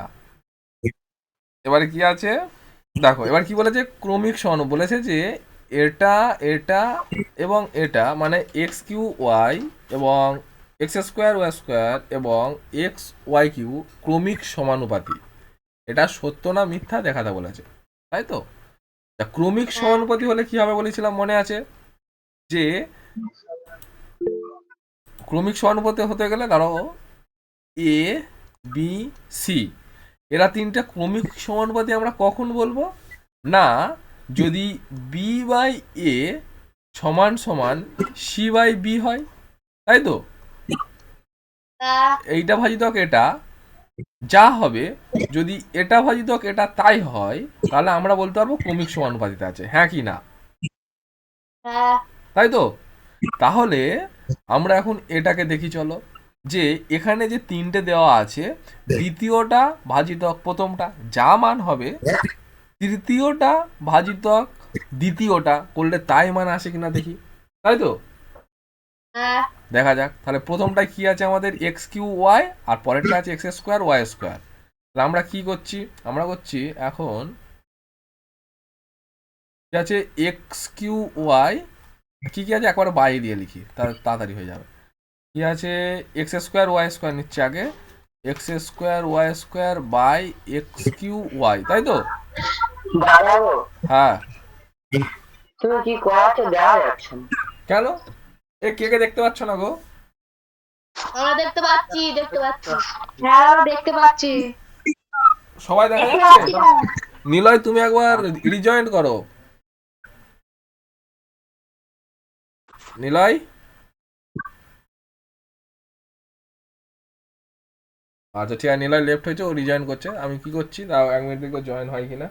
এবারে কি আছে দেখো, এবার কি বলেছে, ক্রমিক সমাণু বলেছে যে এটা এটা এবং এটা মানে এক্স কিউ ওয়াই এবং এক্স স্কোয়ার ওয়াই স্কোয়ার এবং এক্স ওয়াই কিউ ক্রমিক সমানুপাতি। এটা সত্য না মিথ্যা দেখাতে বলেছে, তাই তো? তা ক্রমিক হ্যাঁ সমানুপাতি হলে কি হবে বলেছিলাম, মনে আছে? যে ক্রমিক সমানুপাতি হতে গেলে ধরো এ বি সি, এরা তিনটা ক্রমিক সমানুপাতি আমরা কখন বলবো না, যদি বি বাই এ সমান সমান সি বাই বি হয়, তাই তো? হ্যাঁ এইটা ভাজিতক এটা যা হবে, যদি এটা ভাজিতক এটা তাই হয়, তাহলে আমরা বলতে পারবো ক্রমিক সমানুপাতিতে আছে, হ্যাঁ কি না? হ্যাঁ তাই তো? তাহলে আমরা এখন এটাকে দেখি চলো, যে এখানে যে তিনটে দেওয়া আছে, দ্বিতীয়টা ভাজিতক প্রথমটা যা মান হবে, তৃতীয়টা ভাজিতক দ্বিতীয়টা করলে তাই মান আসে কিনা দেখি, তাই তো? হ্যাঁ দেখা যাক, তাহলে প্রথমটায় কি আছে আমাদের এক্স কিউ ওয়াই, আর পরেরটা আছে এক্স স্কোয়ার ওয়াই স্কোয়ার। তাহলে আমরা কি করছি, আমরা করছি এখন কি আছে এক্স কিউ ওয়াই, কি কি আছে একবার বাই দিয়ে লিখি, তাহলে তাড়াতাড়ি হয়ে যাবে। কি আছে, এক্স স্কোয়ার ওয়াই স্কোয়ার নিচ্ছে আগে, X square Y square by X Q Y, তাই তো? দাদা গো, হ্যাঁ, তুমি কি করাচ্ছো দেখা যাচ্ছে না। কেন? এ কে কে দেখতে পাচ্ছ না গো? আমরা দেখতে পাচ্ছি, দেখতে পাচ্ছি। হ্যাঁ আমরা দেখতে পাচ্ছি। সবাই দেখা দেখতে যাচ্ছে? পাচ্ছি না। নিলয় তুমি একবার রিজয়েন্ট করো, নিলয়। আচ্ছা ঠিক আছে, নিলয় লেফট হয়েছে, ও রিজয়েন করছে, আমি কি করছি তাও 1 মিনিট দেখবো জয়েন হয় কিনা।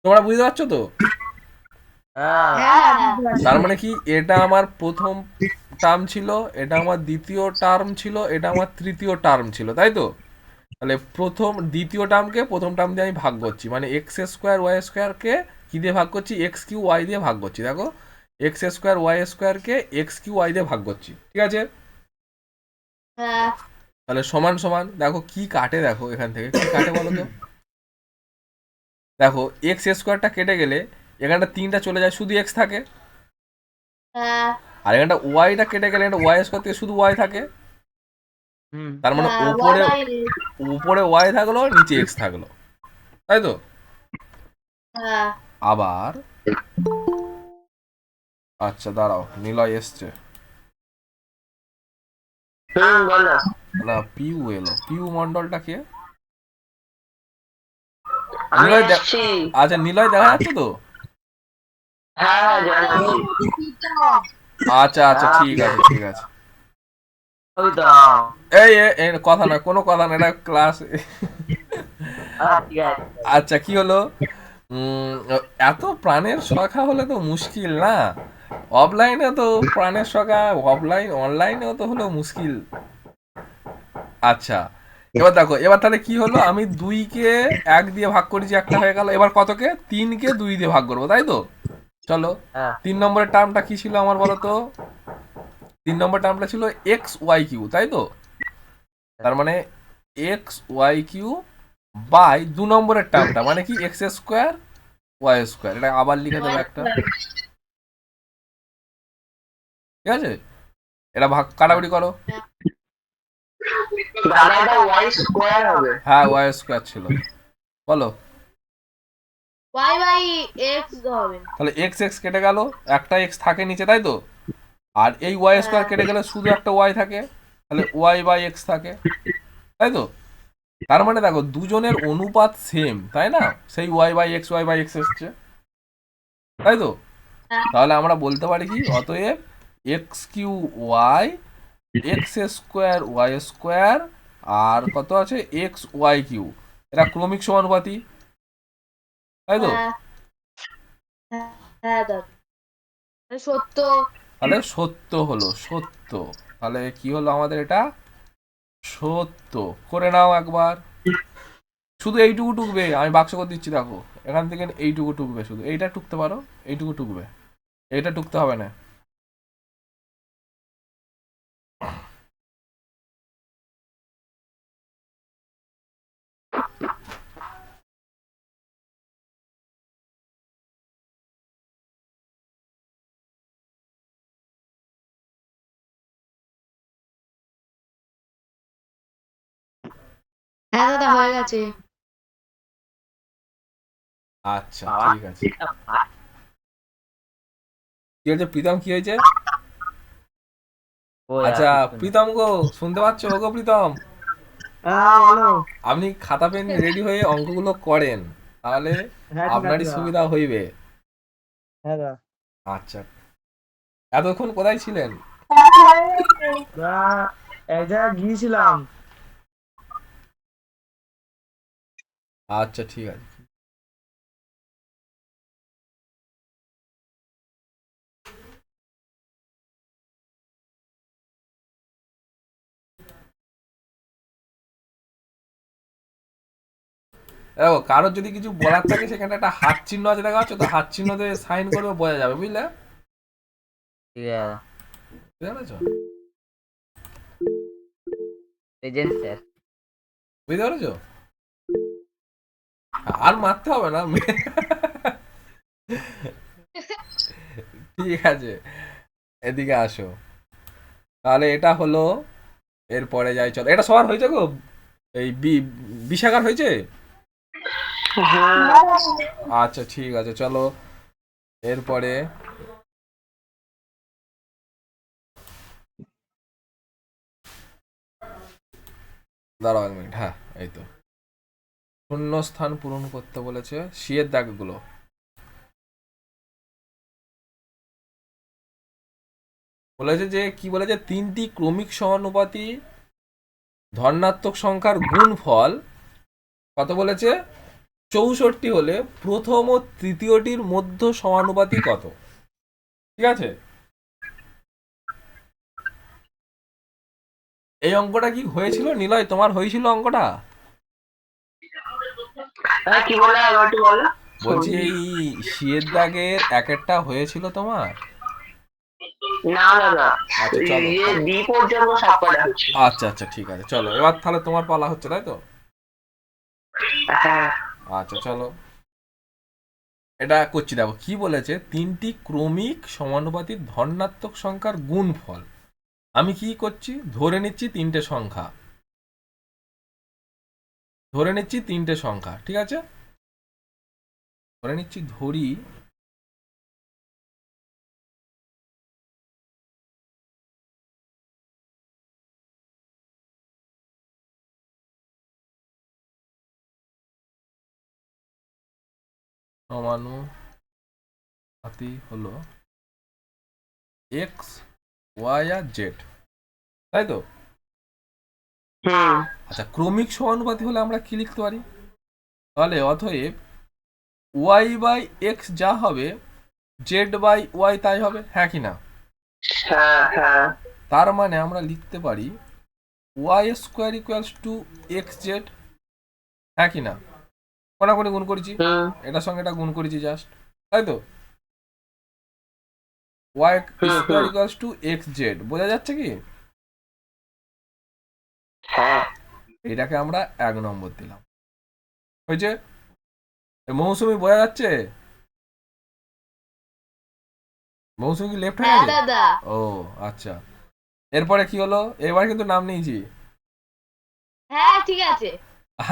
তোমরা বুঝতে পারছো তো? হ্যাঁ হ্যাঁ তার মানে কি এটা আমার প্রথম টার্ম ছিল, এটা আমার দ্বিতীয় টার্ম ছিল, এটা আমার তৃতীয় টার্ম ছিল, তাই তো? তাহলে দ্বিতীয় টার্মকে প্রথম টার্ম দিয়ে আমি ভাগ করছি, মানে এক্স স্কোয়ার ওয়াই স্কোয়ারকে কি দিয়ে ভাগ করছি, এক্স কিউ ওয়াই দিয়ে ভাগ করছি। দেখো, এক্স স্কোয়ার ওয়াই স্কোয়ারকে এক্স কিউ ওয়াই দিয়ে ভাগ করছি, ঠিক আছে? হ্যাঁ তাহলে সমান সমান, দেখো কি কাটে, দেখো এখান থেকে কি কাটে বলো তো। দেখো এক্স স্কোয়ারটা কেটে গেলে এখানটা 3টা চলে যায়, শুধু এক্স থাকে। হ্যাঁ আর এখানটা ওয়াইটা কেটে গেলে এটা ওয়াই স্কোয়ার থেকে শুধু ওয়াই থাকে। হুম তার মানে হ্যাঁ উপরে ওয়াই উপরে ওয়াই থাকলো, নিচে এক্স থাকলো, তাই তো? হ্যাঁ আবার আচ্ছা দাঁড়াও, নিলয় এসছে বলো। না, পিউ এলো। পিউ মন্ডলটা কে? আমি নিলয় এসছি। আচ্ছা নিলয় দেখা যাচ্ছে তো? হ্যাঁ জানি। আচ্ছা আচ্ছা ঠিক আছে ঠিক আছে। ওই তো এই কথা না, কোনো কথা না, এটা ক্লাস। ঠিক আছে আচ্ছা কি হলো, উম, এত প্রাণের সখা হলে তো মুশকিল না, অফলাইনে তো প্রাণের সখা, অনলাইনেও তো হলো মুশকিল। আচ্ছা এবার দেখো, এবার তাহলে কি হলো, আমি 2কে 1 দিয়ে ভাগ করেছি, একটা হয়ে গেল। এবার কতকে, 3কে 2 দিয়ে ভাগ করবো, তাই তো? চলো, হ্যাঁ 3 নম্বরের টার্মটা কি ছিল আমার বলো তো? 3 নম্বর টার্মটা ছিল এক্স ওয়াই কিউ, তাই তো? তার মানে এক্স ওয়াই কিউ বাই 2 নম্বরের টার্মটা মানে কি, এক্স স্কোয়ার ওয়াই স্কোয়ার। এটা আবার লিখে দেবো একটা, ঠিক আছে? এটা ভাগ কাটাকুটি করো। দাদা এটা ওয়াই স্কোয়ার হবে। হ্যাঁ ওয়াই স্কোয়ার ছিল, বলো। ওয়াই বাই এক্স হবে। তাহলে এক্স এক্স কেটে গেল, একটা এক্স থাকে নিচে, তাই তো? আর এই ওয়াই স্কোয়ার হ্যাঁ কেটে গেলে শুধু একটা ওয়াই থাকে, তাহলে ওয়াই বাই এক্স থাকে, তাই তো? তার মানে দেখো দুজনের অনুপাত সেম, তাই না? সেই ওয়াই বাই এক্স এসছে, তাই তো? হ্যাঁ তাহলে আমরা বলতে পারি কি, অতএব X Q Y X square Y square আর কত আছে এক্স ওয়াই কিউ, এরা ক্রমিক সমানুপাতি, তাই তো? হ্যাঁ হ্যাঁ হ্যাঁ দাদা সত্য। তাহলে সত্য হলো, সত্য। তাহলে কি হলো আমাদের, এটা সত্য। করে নাও একবার, শুধু এইটুকু টুকবে, আমি বাক্স করে দিচ্ছি, দেখো এখান থেকে এইটুকু টুকবে, শুধু এইটা টুকতে পারো, এইটুকু টুকবে, এইটা টুকতে হবে না। হ্যাঁ দাদা হয়ে গেছে। আচ্ছা বাবা ঠিক আছে। কি হয়েছে প্রীতম, কি হয়েছে? ওই আর আচ্ছা কিছু না। প্রীতম গো, শুনতে পাচ্ছ গো প্রীতম? হ্যাঁ বলো। আপনি খাতা পেন রেডি হয়ে অঙ্কগুলো করেন, তাহলে হ্যাঁ ঠিক আছে আপনারই দাদা। সুবিধা হইবে। হ্যাঁ দাদা। আচ্ছা, এতক্ষণ কোথায় ছিলেন? দাদা, এক জায়গায় গিয়েছিলাম। আচ্ছা ঠিক আছে। দেখো কারোর যদি কিছু বলার থাকে, সেখানে একটা হাত চিহ্ন আছে, দেখা যাচ্ছে তো, হাত চিহ্ন দিয়ে সাইন করবে, বোঝা যাবে, বুঝলে? ঠিক আছে বুঝতে পেরেছো? প্রেজেন্ট স্যার বুঝতে পেরেছো? আর মারতে হবে না। ঠিক আছে, এদিকে আসো। তাহলে এটা হলো, এরপরে যাই, চলো। এটা সবার হয়েছে গো, এই বিশাখার হয়েছে? হ্যাঁ আচ্ছা ঠিক আছে, চলো এরপরে। দাঁড়াও 1 মিনিট, হ্যাঁ এই তো। শূন্য স্থান পূরণ করতে বলেছে, সি এর দাগগুলো বলেছে যে কি বলেছে, 3টি ক্রমিক সমানুপাতি ধনাত্মক সংখ্যার গুণফল কত বলেছে, 64 হলে প্রথম ও তৃতীয়টির মধ্য সমানুপাতি কত? ঠিক আছে, এই অঙ্কটা কি হয়েছিল নিলয়, তোমার হয়েছিল অঙ্কটা? কি বলে আবার একটু বলো। বলছি এই শিয়ের দাগের এক একটা হয়েছিল তোমার? না দাদা, আচ্ছা চলো, বি পর্যন্ত সবকটা হচ্ছে। আচ্ছা আচ্ছা ঠিক আছে, চলো এবার তাহলে তোমার পালা হচ্ছে, তাই তো? হ্যাঁ আচ্ছা চলো, এটা করছি। দেখো কি বলেছে, তিনটি ক্রমিক সমানুপাতি ধনাত্মক সংখ্যার গুণফল। আমি কি করছি, ধরে নিচ্ছি তিনটে সংখ্যা, ধরে নিচ্ছি তিনটে সংখ্যা, ঠিক আছে, ধরে নিচ্ছি, ধরি সমানুপাতি হলো এক্স, ওয়াই আর জেড, তাই তো? হুম আচ্ছা, ক্রমিক সমানুপাতি হলে আমরা কি লিখতে পারি? তাহলে অতএব ওয়াই বাই এক্স যা হবে জেড বাই ওয়াই তাই হবে, হ্যাঁ কি না? হ্যাঁ হ্যাঁ তার মানে আমরা লিখতে পারি Y square equals to X Z, হ্যাঁ কি না? কোনাকুনি গুণ করেছি, হুম এটার সঙ্গে এটা গুণ করেছি জাস্ট, তাই তো? Y hmm, square hmm. Equals to X Z, বোঝা যাচ্ছে কি? হ্যাঁ এটাকে আমরা 1 নম্বর দিলাম, হয়েছে? মৌসুমি বোঝা যাচ্ছে? মৌসুমি কি লেফট হয়ে হ্যাঁ গেছে? দাদা। ও আচ্ছা, এরপরে কি হলো, এবার কিন্তু নাম নিয়েছি। হ্যাঁ ঠিক আছে,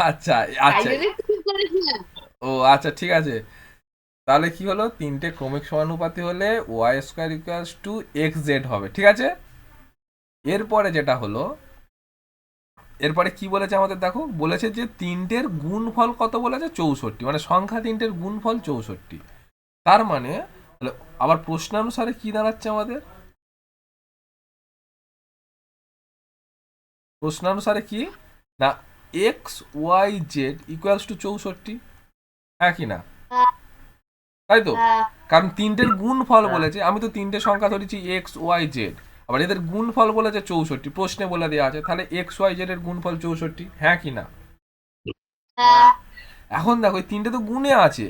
আচ্ছা তাই আচ্ছা, জন্যই তো ঠিক করেছিলাম। ও আচ্ছা ঠিক আছে, তাহলে কি হলো, তিনটে ক্রমিক সমানুপাতি হলে Y square equals to X Z হবে, ঠিক আছে? এরপরে যেটা হলো, এরপরে কি বলেছে আমাদের, দেখো বলেছে যে তিনটের গুণফল কত বলেছে, 64, মানে সংখ্যা তিনটের গুণফল 64। তার মানে তাহলে আবার প্রশ্নানুসারে কি দাঁড়াচ্ছে আমাদের, প্রশ্নানুসারে কি না, X Y Z equals to 64, হ্যাঁ কি না? হ্যাঁ তাই তো, হ্যাঁ কারণ তিনটের গুণফল বলেছে, আমি তো তিনটে সংখ্যা ধরেছি এক্স ওয়াই জেড, আবার এদের গুণফল বলেছে 64, প্রশ্নে বলে দেওয়া আছে, তাহলে এক্স ওয়াই জেড এর গুণফল 64, হ্যাঁ কি না? হ্যাঁ। এখন দেখো এই তিনটে তো গুণে আছে,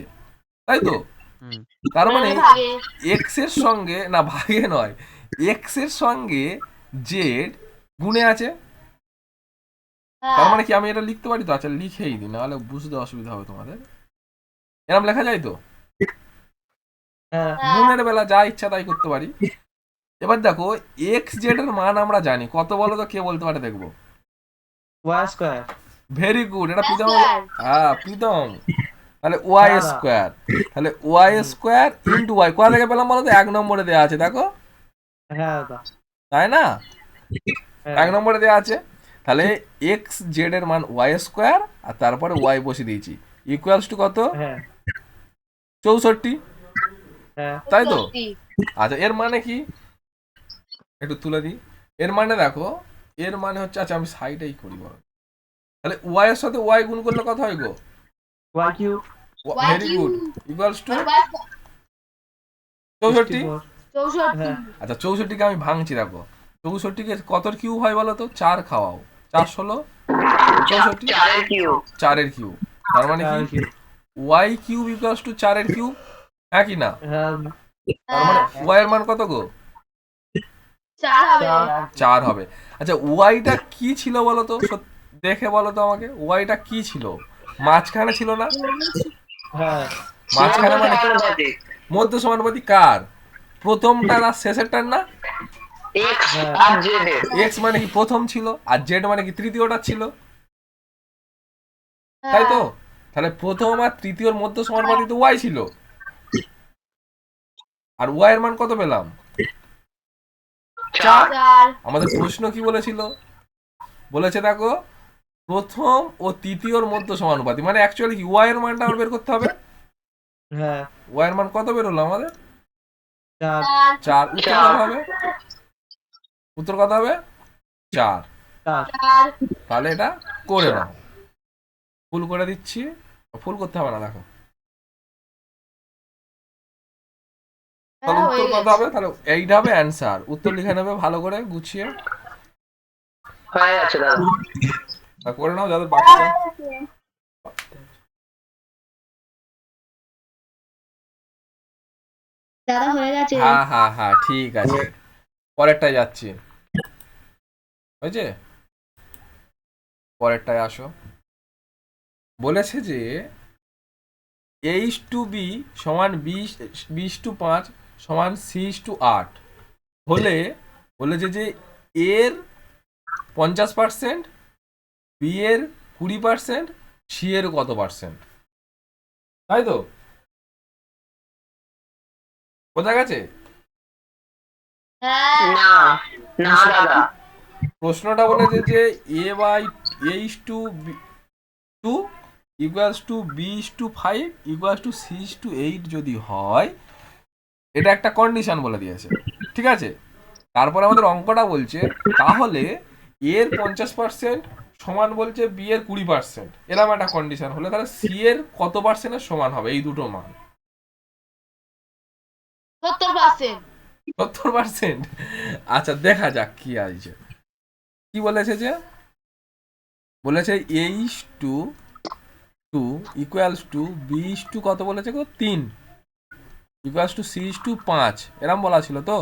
তাই তো? হুম। তার মানে ভাগে। এক্স এর সঙ্গে, না ভাগে নয়, এক্স এর সঙ্গে জেড গুণে আছে, তার হ্যাঁ মানে কি আমি এটা লিখতে পারি তো? আচ্ছা লিখেই দিই, নাহলে বুঝতে অসুবিধা হবে তোমাদের। এরকম লেখা যায় তো? হ্যাঁ গুণের বেলা যা ইচ্ছা তাই করতে পারি। এবার দেখো এক্স জেড এর মান আমরা জানি কত, বলো তো, কে বলতে পারে দেখবো? Y square. ভেরি গুড, এটা প্রীতম, স্কয়ার। হ্যাঁ প্রীতম। তাহলে ওয়াই দাদা। স্কোয়ার, তাহলে ওয়াই স্কোয়ার ইন্টু ওয়াই কোথা থেকে পেলাম বলো তো? 1 নম্বরে দেওয়া আছে, দেখো, হ্যাঁ দাদা। তাই না? হ্যাঁ। 1 নম্বরে দেওয়া আছে, তাহলে এক্স জেড এর মান ওয়াই স্কোয়ার, আর তারপরে ওয়াই বসিয়ে দিয়েছি, ইকুয়ালস টু কত? হ্যাঁ 64, হ্যাঁ তাই তো? সত্যি। আচ্ছা এর মানে কি, একটু তুলে দিই, এর মানে দেখো, এর মানে হচ্ছে, আচ্ছা আমি সাইডেই করি বলো, তাহলে ওয়াই এর সাথে ওয়াই গুণ করলে কত হয় গো? Y Q. Very good, equals to 64। 64। 64। হ্যাঁ আচ্ছা 64কে আমি ভাঙছি, দেখো 64কে কতর কিউ হয় বলো তো? 4 খাওয়াও, 4 16 64, 4 কিউ। 4 এর কিউ, তার মানে কি চার cube. Y cube equals to 4 এর কিউব, হ্যাঁ কি না? হ্যাঁ তার মানে ওয়াই এর মান কত গো? 4 হবে। 4 হবে। আচ্ছা ওয়াইটা কি ছিল বলো তো, দেখে বলো তো আমাকে, ওয়াইটা কি ছিল? মাঝখানে ছিল না? হ্যাঁ মাঝখানে মানে সমানুপাতিক। মধ্য সমানুপাতি কার? প্রথমটা না শেষেরটার না? এক্স হ্যাঁ। আর জেড এর। এক্স মানে কি প্রথম ছিল, আর জেড মানে কি তৃতীয়টা ছিল, তাই তো? তাহলে প্রথম আর তৃতীয়র মধ্য সমানুপাতি তো ওয়াই ছিল, আর ওয়াই এর মান কত পেলাম? 4। 4। আমাদের প্রশ্ন কি বলেছিল, বলেছে দেখো প্রথম ও তৃতীয়র মধ্য সমানুপাতি, মানে অ্যাকচুয়ালি কি ওয়াই এর মানটা আমার বের করতে হবে। হ্যাঁ ওয়াই এর মান কত বেরোলো আমাদের? 4। 4। উত্তর কত হবে? উত্তর কত হবে? 4। 4। তাহলে এটা করে নাও, ফুল করে দিচ্ছি, ফুল করতে হবে না, দেখো হ্যাঁ তাহলে হয়ে উত্তর কত গেছে। হবে? তাহলে এইটা হবে অ্যান্সার। উত্তর লিখে নেবে ভালো করে গুছিয়ে, হয়ে যাচ্ছে দাদা। তা করে নাও যাদের বাকিটা। দাদা হয়ে গেছে। হ্যাঁ হ্যাঁ হ্যাঁ ঠিক আছে, পরেরটায় যাচ্ছি। হয়েছে, পরেরটায় আসো। বলেছে যে H2B সমান 20:5 সমান C:8 হলে, বলেছে যে এর 50%, বি এর 20%, সি এর কত পার্সেন্ট, তাই তো? বোঝা গেছে? হ্যাঁ না না দাদা, প্রশ্নটা বলেছে যে A by H2 equals to B:5 equals to C:8 যদি হয়, এটা একটা কন্ডিশন বলে দিয়েছে, ঠিক আছে? তারপর আমাদের অঙ্কটা বলছে তাহলে এর 50% সমান বলছে বি এর 20%, এরকম একটা কন্ডিশন হলে তাহলে সি এর কত পার্সেন্টের সমান হবে এই দুটো মান? 70%। 70%? আচ্ছা দেখা যাক কি আছে। কি বলেছে যে, বলেছে H2 ইকুয়ালস টু B:2 কত বলেছে গো, 3 ইকুয়ালস টু C:5 এরম বলা ছিল তো?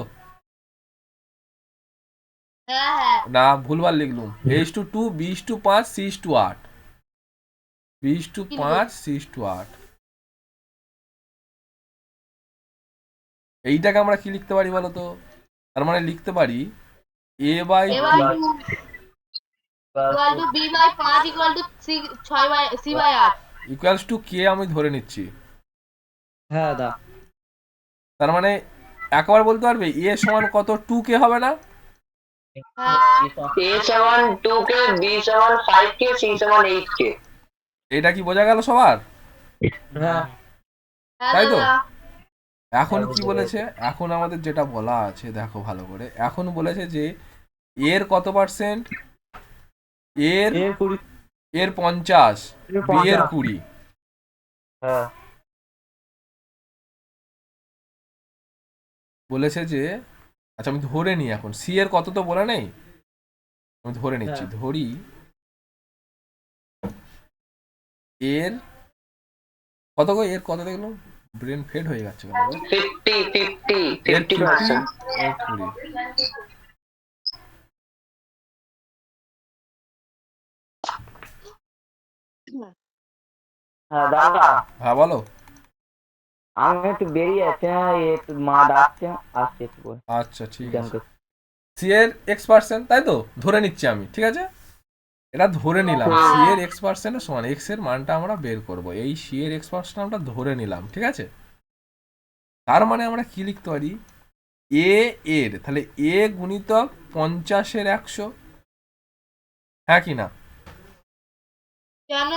হ্যাঁ হ্যাঁ না ভুলবার লিখলুম, H2 B:5 C:8 B:5 C:8। এইটাকে আমরা কি লিখতে পারি বলো তো? তার মানে লিখতে পারি A by A by 2 equal to B by 5 equal to C by 8। Equals to K আমি ধরে নিচ্ছি। হ্যাঁ দা। তার মানে একবার বলতে পারবে এ সমান কত, 2K হবে না? হ্যাঁ A সমান 2K, B সমান 5K, C সমান 8K। এটা কি বোঝা গেল সবার? হ্যাঁ হ্যাঁ তাই তো? দাদা। এখন কি বলেছে, এখন আমাদের যেটা বলা আছে দেখো ভালো করে, এখন বলেছে যে এর কত পার্সেন্ট, এর এর 20 এর 50, বি এর 20। হ্যাঁ বলেছে যে, আচ্ছা আমি ধরে নিই, এখন সি এর কত তো বলে নেই, আমি ধরে নিচ্ছি, হ্যাঁ। ধরি এর কত গো, এর কত দেখলো, ব্রেন ফেড হয়ে যাচ্ছে কেন গো? 50 এর 20, হ্যাঁ দাদা, হ্যাঁ বলো। আমি একটু বেরিয়ে যাচ্ছি, হ্যাঁ একটু মা ডাকছে, আসছে একটু পরে। আচ্ছা ঠিক জ্ঞান আছে, করছি। সি এর X%, তাই তো? ধরে নিচ্ছি আমি, ঠিক আছে, এটা ধরে নিলাম সি এর X% সমান এক্স এর মানটা আমরা বের করব, এই সি এর X% আমরা ধরে নিলাম, ঠিক আছে? তার মানে আমরা কি লিখতে পারি, এ এর তাহলে এ গুণিতক 50-এর 100, হ্যাঁ কি না? কেন?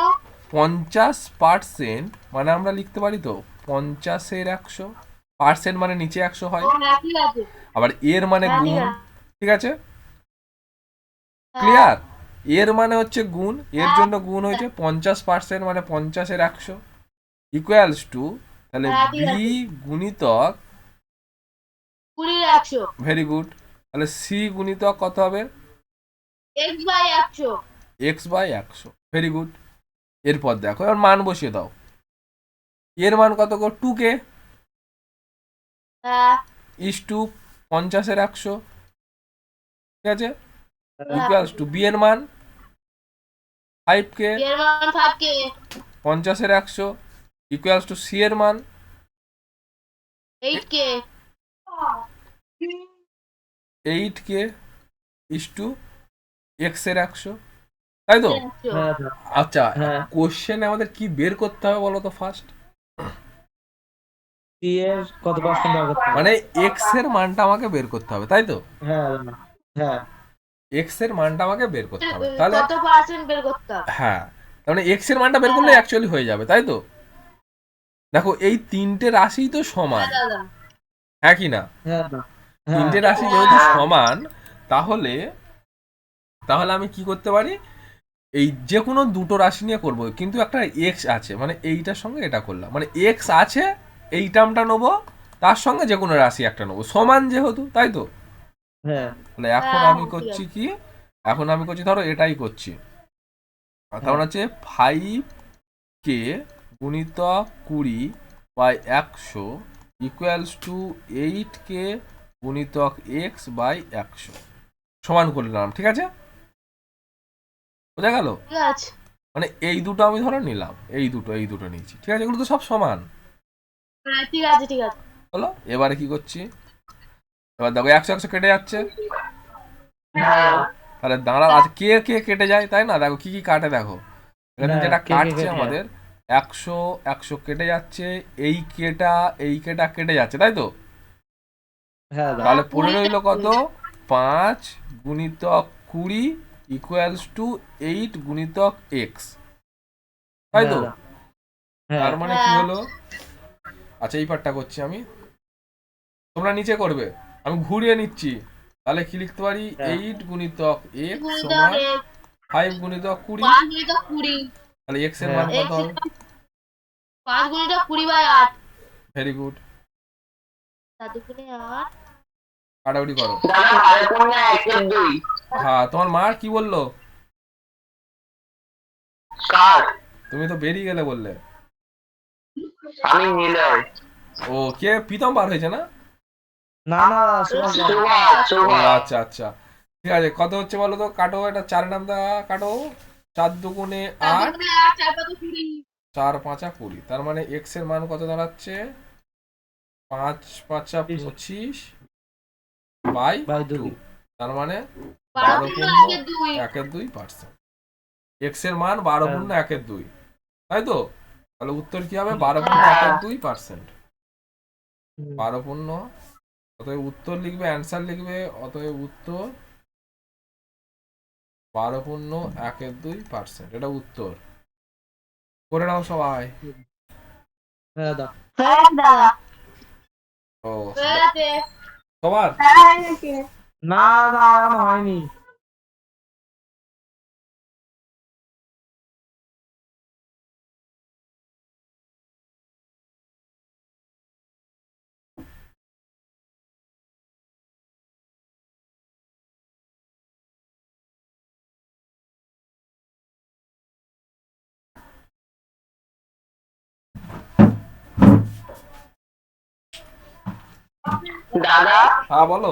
50% মানে আমরা লিখতে পারি তো 50-এর 100, পার্সেন্ট মানে নিচে 100 হয়, ও হ্যাঁ ঠিক আছে। আবার এর মানে হ্যাঁ, ঠিক গুণ, আছে। ঠিক আছে, হ্যাঁ, ক্লিয়ার? এর মানে হচ্ছে গুণ, এর জন্য গুণ হয়েছে 50% মানে 50-এর 100 ইকুয়ালস টু, তাহলে হ্যাঁ, ঠিক বি আছে। গুণিতক, 20-100 ভেরি গুড, তাহলে সি গুণিতক কত হবে, x by 100। X/100, very good. এরপর দেখো এবার মান বসিয়ে দাও, এর মান কত গো, 2K হ্যাঁ ইস টু 50-এর 100, ঠিক আছে, হ্যাঁ। ইকুয়ালস টু বি এর মান 5K এর মান 5k। 50-এর 100 ইকুয়ালস টু সি এর মান 8k। 8K is to x এর 100, তাই তো? 100। হ্যাঁ দা। আচ্ছা হ্যাঁ। কোশ্চেনে আমাদের কি বের করতে হবে বলো তো ফার্স্ট? সি এর কত পার্সেন্ট বার করতে হবে? মানে এক্স এর মানটা আমাকে বের করতে হবে, তাই তো? হ্যাঁ দাদা। হ্যাঁ এক্স এর মানটা আমাকে বের করতে হবে, তাহলে কত পার্সেন্ট বের করতে হবে? হ্যাঁ, তার মানে এক্স এর মানটা বের করলে অ্যাকচুয়ালি হয়ে যাবে, তাই তো? দেখো এই তিনটে রাশি তো সমান, হ্যাঁ দাদা। হ্যাঁ কি না? হ্যাঁ দা। তিনটে রাশি যেহেতু সমান, তাহলে তাহলে আমি কি করতে পারি, এই যে কোনো দুটো রাশি নিয়ে করব, কিন্তু একটা এক্স আছে, মানে এইটার সঙ্গে এটা করলাম, মানে এক্স আছে এই টার্মটা নেবো, তার সঙ্গে যে কোনো রাশি একটা নেবো, সমান যেহেতু, তাই তো? হ্যাঁ তাহলে এখন হ্যাঁ, আমি ঠিক করছি আছে। কি, এখন আমি করছি ধরো এটাই করছি, তার মানে হচ্ছে 5k গুণিতক 20 বাই 100 ইকুয়ালস টু 8k গুণিতক x বাই 100 সমান করলাম, ঠিক আছে? বোঝা গেল? ঠিক আছে। মানে এই দুটো আমি ধরো নিলাম, এই দুটো নিয়েছি, ঠিক আছে? এগুলো তো সব সমান হ্যাঁ, ঠিক আছে, ঠিক আছে। হলো। এবারে কি করছি, এবার দেখো 100 কেটে যাচ্ছে, হ্যাঁ তাহলে দাঁড়া, আজ কে কে কেটে যায়, তাই না? দেখো কি কি কাটে, দেখো এখানে হ্যাঁ, যেটা কে কে কাটছে কেটে যায়? আমাদের 100 কেটে যাচ্ছে, এই কেটা কেটে যাচ্ছে, তাই তো? হ্যাঁ দা তাহলে পড়ে 20 রইল কত, 5 গুণিতক 20 ইকুয়ালস টু 8 গুণিতক এক্স, তাই তো? হ্যাঁ দা, হ্যাঁ তার মানে কি হ্যাঁ। হলো, আচ্ছা এই পার্টটা করছি আমি, তোমরা নিচে করবে, আমি ঘুরিয়ে নিচ্ছি। তাহলে কি লিখতে পারি, হ্যাঁ। 8 গুণিতক x গুণিতক সমান x, 5 গুণিতক 20, 5 গুণিতক 20, তাহলে x এর হ্যাঁ। মান কত x হবে? 5 গুণিতক 20 বাই 8, ভেরি গুড, 4 দুগুণে 8। কাটাকুটি করো। দাদা ভালো কন্যা 1-2 হ্যাঁ, তোমার মা কি বললো? কার? তুমি তো বেরিয়ে গেলে বললে। আমি নিলয়। ও কে, প্রীতম বার হয়েছে না? না না সুভাষ দা। সুভাষ ও সুভাষ আচ্ছা আচ্ছা, ঠিক আছে। কত হচ্ছে বলো তো, কাটো, এটা 4 নামটা কাটো, 4 দুগুণে 4 8, দুগুণে 8, 4 পাঁচা 20। 4 5 20, তার মানে x এর মান কত দাঁড়াচ্ছে, 5 5 25 বাই বাই 2, 2। তার মানে 12 12 পূর্ণ পূর্ণ 1-2। 1/2%। x এর মান 12 হ্যাঁ। পূর্ণ 1/2, তাই তো? তাহলে উত্তর কি হবে, 12 পূর্ণ 1/2%। 12 পূর্ণ, অতএব উত্তর লিখবে, অ্যান্সার লিখবে, অতএব উত্তর 12 পূর্ণ 1/2%, এটা উত্তর। করে নাও সবাই। হ্যাঁ দা। হ্যাঁ দাদা, ও হয়ে গেছে। সবার না না এখনো হয়নি। দাদা হ্যাঁ বলো।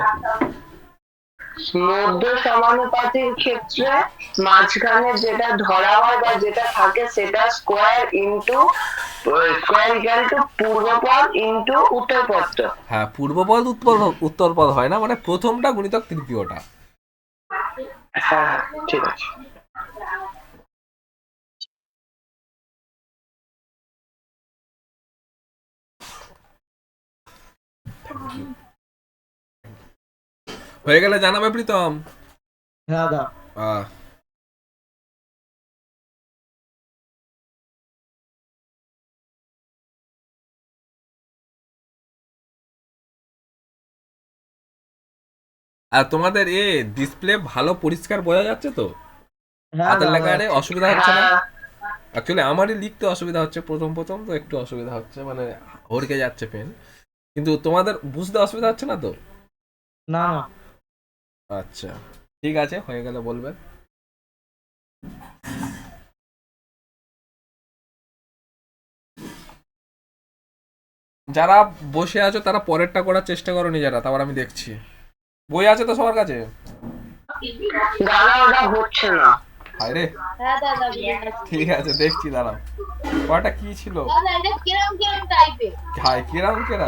মধ্য সমানুপাতির ক্ষেত্রে মাঝখানে যেটা ধরা হয় বা যেটা থাকে সেটা স্কোয়ার ইকুয়াল টু পূর্বপদ ইন্টু উত্তরপদ। হ্যাঁ, পূর্বপদ উত্তরপদ হয় না, মানে প্রথমটা গুণিতক তৃতীয়টা। হ্যাঁ ঠিক আছে। হয়ে গেলে জানাবে প্রীতম। হ্যাঁ দা। আহ, আর তোমাদের ডিসপ্লে ভালো পরিষ্কার বোঝা যাচ্ছে তো? হ্যাঁ হাতের দা, লেখায় অসুবিধা হচ্ছে না? হ্যাঁ অ্যাকচুয়ালি আমারই লিখতে অসুবিধা হচ্ছে, প্রথম প্রথম তো একটু অসুবিধা হচ্ছে, মানে হড়কে যাচ্ছে পেন, কিন্তু তোমাদের বুঝতে অসুবিধা হচ্ছে না তো? না না। আচ্ছা ঠিক আছে, হয়ে গেলে বলবে। যারা বসে আছো তারা পরেরটা করার চেষ্টা করো নিজেরা, তারপর আমি দেখছি। বই আছে তো সবার কাছে? দাদা ওটা হচ্ছে না। হায় রে, হ্যাঁ দাদা, বুঝে গেছি। ঠিক আছে দেখছি, দাঁড়াও। কয়টা কি ছিল? দাদা, এটা কিরম কিরম টাইপের? হাই কিরাম কিরাম।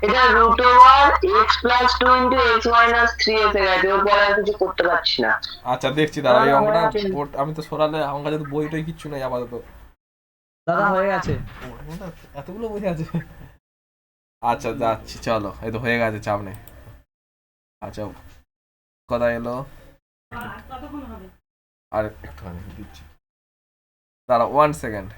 এটা root over x plus 2 into x minus 3 এসে গেছে, ওর পরে আর কিছু করতে পারছি না। আচ্ছা দেখছি, দাঁড়াও, এই দাদা, অঙ্কটা হয়ে গেছে। আমি তো সরালে আমার কাছে তো বই টই কিচ্ছু নেই আপাতত। দাদা হয়ে গেছে। এতগুলো বই আছে? আচ্ছা যাচ্ছি, চলো, এই তো হয়ে গেছে, চাপ নেই। আচ্ছা কথা এলো, আর একটুখানি দিচ্ছি, দাঁড়াও 1 সেকেন্ড।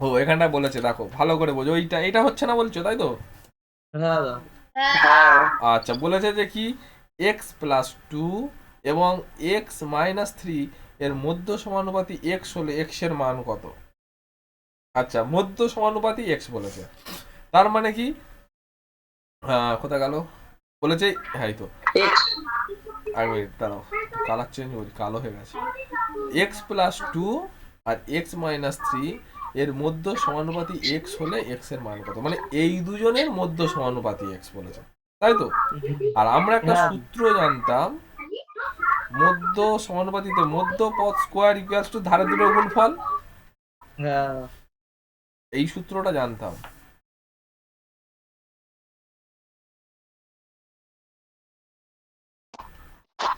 ও এখানটা বলেছে, দেখো ভালো করে বোঝো, এটা হচ্ছে না বলছো, তাই তো? হ্যাঁ দা। হ্যাঁ হ্যাঁ আচ্ছা, বলেছে যে কি এক্স প্লাস টু এবং এক্স মাইনাস থ্রি এর মধ্য সমানুপাতি এক্স হলে এক্স এর মান কত? আচ্ছা, মধ্য সমানুপাতি এক্স বলেছে, তার মানে কি কোথায় গেল? বলেছে হ্যাঁ এই তো, এক্স আর মিনিট দাঁড়াও, কালার চেঞ্জ করি, কালো হয়ে গেছে। এক্স প্লাস টু আর এক্স মাইনাস থ্রি এর মধ্য সমানুপাতি এক্স হলে এক্স এর মান কত, মানে এই দুজনের মধ্য সমানুপাতি এক্স বলেছে, তাই তো? আর আমরা একটা হ্যাঁ। সূত্র জানতাম, মধ্য সমানুপাতিতে মধ্য পদ স্কোয়ার ইকুয়ালস টু ধারে দুটোর গুণফল, হ্যাঁ এই সূত্রটা জানতাম।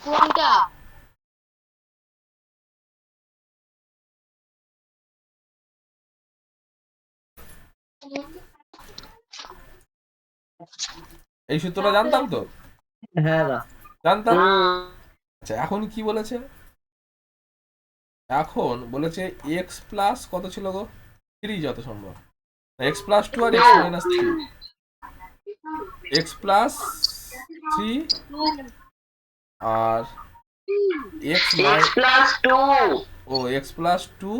কোনটা? এই সূত্রটা জানতাম তো, হ্যাঁ দা জানতাম। আচ্ছা, এখন কি বলেছে? এখন বলেছে এক্স প্লাস কত ছিল গো? থ্রি যত সম্ভব, এক্স প্লাস টু আর X minus three, X plus three আর এক্স এক্স প্লাস টু ও X plus two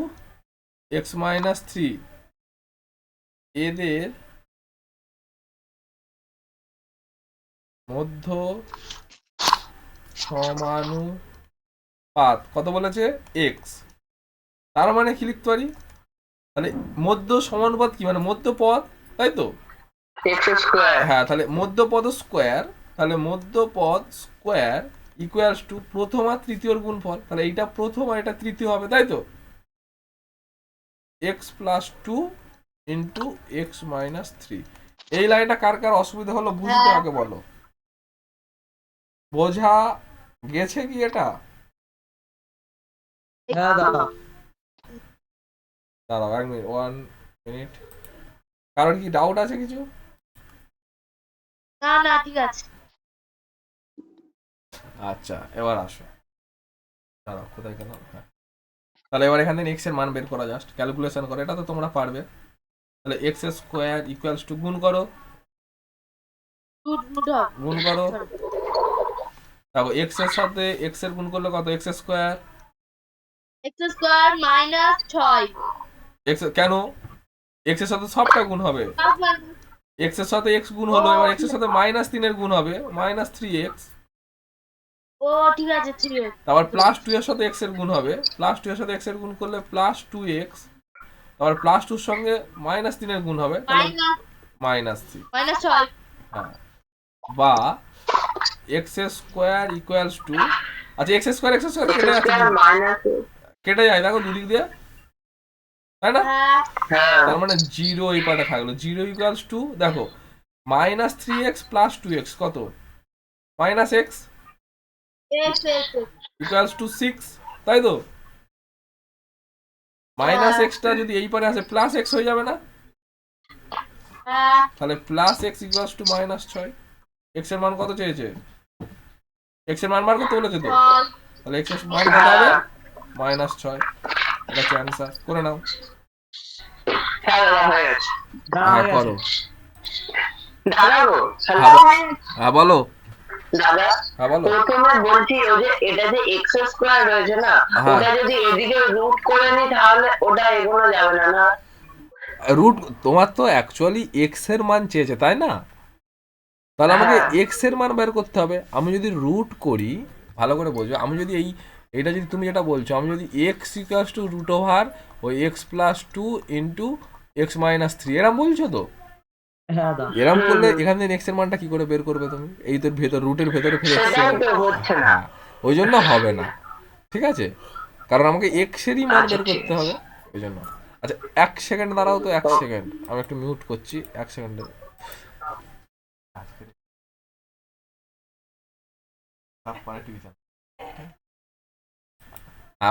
X minus three এদের মধ্য সমানুপাত কত বলেছে? এক্স। তার মানে কি লিখতে পারি? তাহলে মধ্য সমানুপাত কি, মানে মধ্য পদ, তাই তো? এক্স স্কোয়ার হ্যাঁ, তাহলে মধ্য পদ স্কোয়ার, তাহলে মধ্য পদ স্কোয়ার ইকুয়ালস টু প্রথম আর তৃতীয়র গুণফল, তাহলে এইটা প্রথম আর এটা তৃতীয় হবে, তাই তো? X plus two into X minus three. এই লাইনটা কার কার অসুবিধা হলো বুঝতে আগে বলো, বোঝা গেছে কি এটা? হ্যাঁ দা দাঁড়াও 1 মিনিট, 1 মিনিট, কারোর কি ডাউট আছে কিছু? না না ঠিক আছে। আচ্ছা, এবার আসো, দাঁড়াও কোথায় গেল? হ্যাঁ, তাহলে এবার এখান থেকে এক্স এর মান বের করা, জাস্ট ক্যালকুলেশন করো, এটা তো তোমরা পারবে। তাহলে এক্স স্কোয়ার ইকুয়ালস টু গুণ করো, গুণ করো, দেখো এক্স এর সাথে এক্স এর গুণ করলে কত? X square. X square minus 6 x কেন? এক্স এর সাথে সবটা গুণ হবে, এক্স এর সাথে এক্স গুণ হলো, এবার এক্স এর সাথে মাইনাস 3 এর গুণ হবে, মাইনাস 3x, ও ঠিক আছে 3x, তারপর প্লাস 2 এর সাথে এক্স এর গুণ হবে, প্লাস 2 এর সাথে এক্স এর গুণ করলে প্লাস 2x, তারপর প্লাস 2 এর সঙ্গে মাইনাস 3 এর গুণ হবে, তাহলে মাইনাস 3। মাইনাস 6। হ্যাঁ, বা এক্স স্কোয়ার ইকুয়ালস টু, আচ্ছা এক্স স্কোয়ার কেটে যাচ্ছে, মাইনাস কেটে যায় দেখো দুদিক দিয়ে, তাই না? হ্যাঁ হ্যাঁ তার মানে জিরো এই পাটা থাকলো, জিরো ইকুয়ালস টু দেখো মাইনাস 3x প্লাস 2x কত? Minus x x x equals to 6, তাই তো? মাইনাস এক্সটা যদি এই পারে আসে প্লাস এক্স হয়ে যাবে না? হ্যাঁ তাহলে plus x equals two minus 6। X এর মান কত চেয়েছে? এক্স এর মান বার করতে বলেছে তো, তাহলে এক্স এর মান কত হবে? মাইনাস 6। এটা হচ্ছে অ্যান্সার, করে নাও। হ্যাঁ দাদা হয়ে গেছে দাদা হ্যাঁ হয়ে করো, গেছে। দাদা গো হ্যাঁ বলো, দাদা হ্যাঁ বলো। প্রথমে বলছি ওই যে এটা যে এক্স স্কোয়ার রয়েছে না, হ্যাঁ। ওটা যদি এদিকে রুট করে নি তাহলে ওটা এগোনো যাবে না না? রুট তোমার তো অ্যাকচুয়ালি এক্স এর মান চেয়েছে, তাই না? তাহলে আমাকে হ্যাঁ। এক্স এর মান বের করতে হবে। আমি যদি রুট করি, ভালো করে বোঝো, আমি যদি এইটা যদি তুমি যেটা বলছো, আমি যদি X equals to root over ওই X plus two into X minus three এরম বলছো তো, হ্যাঁ দা এরম করলে এখান থেকে এক্স এর মানটা কি করে বের করবে তুমি? এই তো ভেতর রুটের ভেতরে ফেলে সেটাই তো হচ্ছে না। ওই জন্য হবে না, ঠিক আছে? কারণ আমাকে এক্স এরই মান বের করতে হবে, ওই জন্য। আচ্ছা 1 সেকেন্ড দাঁড়াও তো, 1 সেকেন্ড আমি একটু মিউট করছি, 1 সেকেন্ড।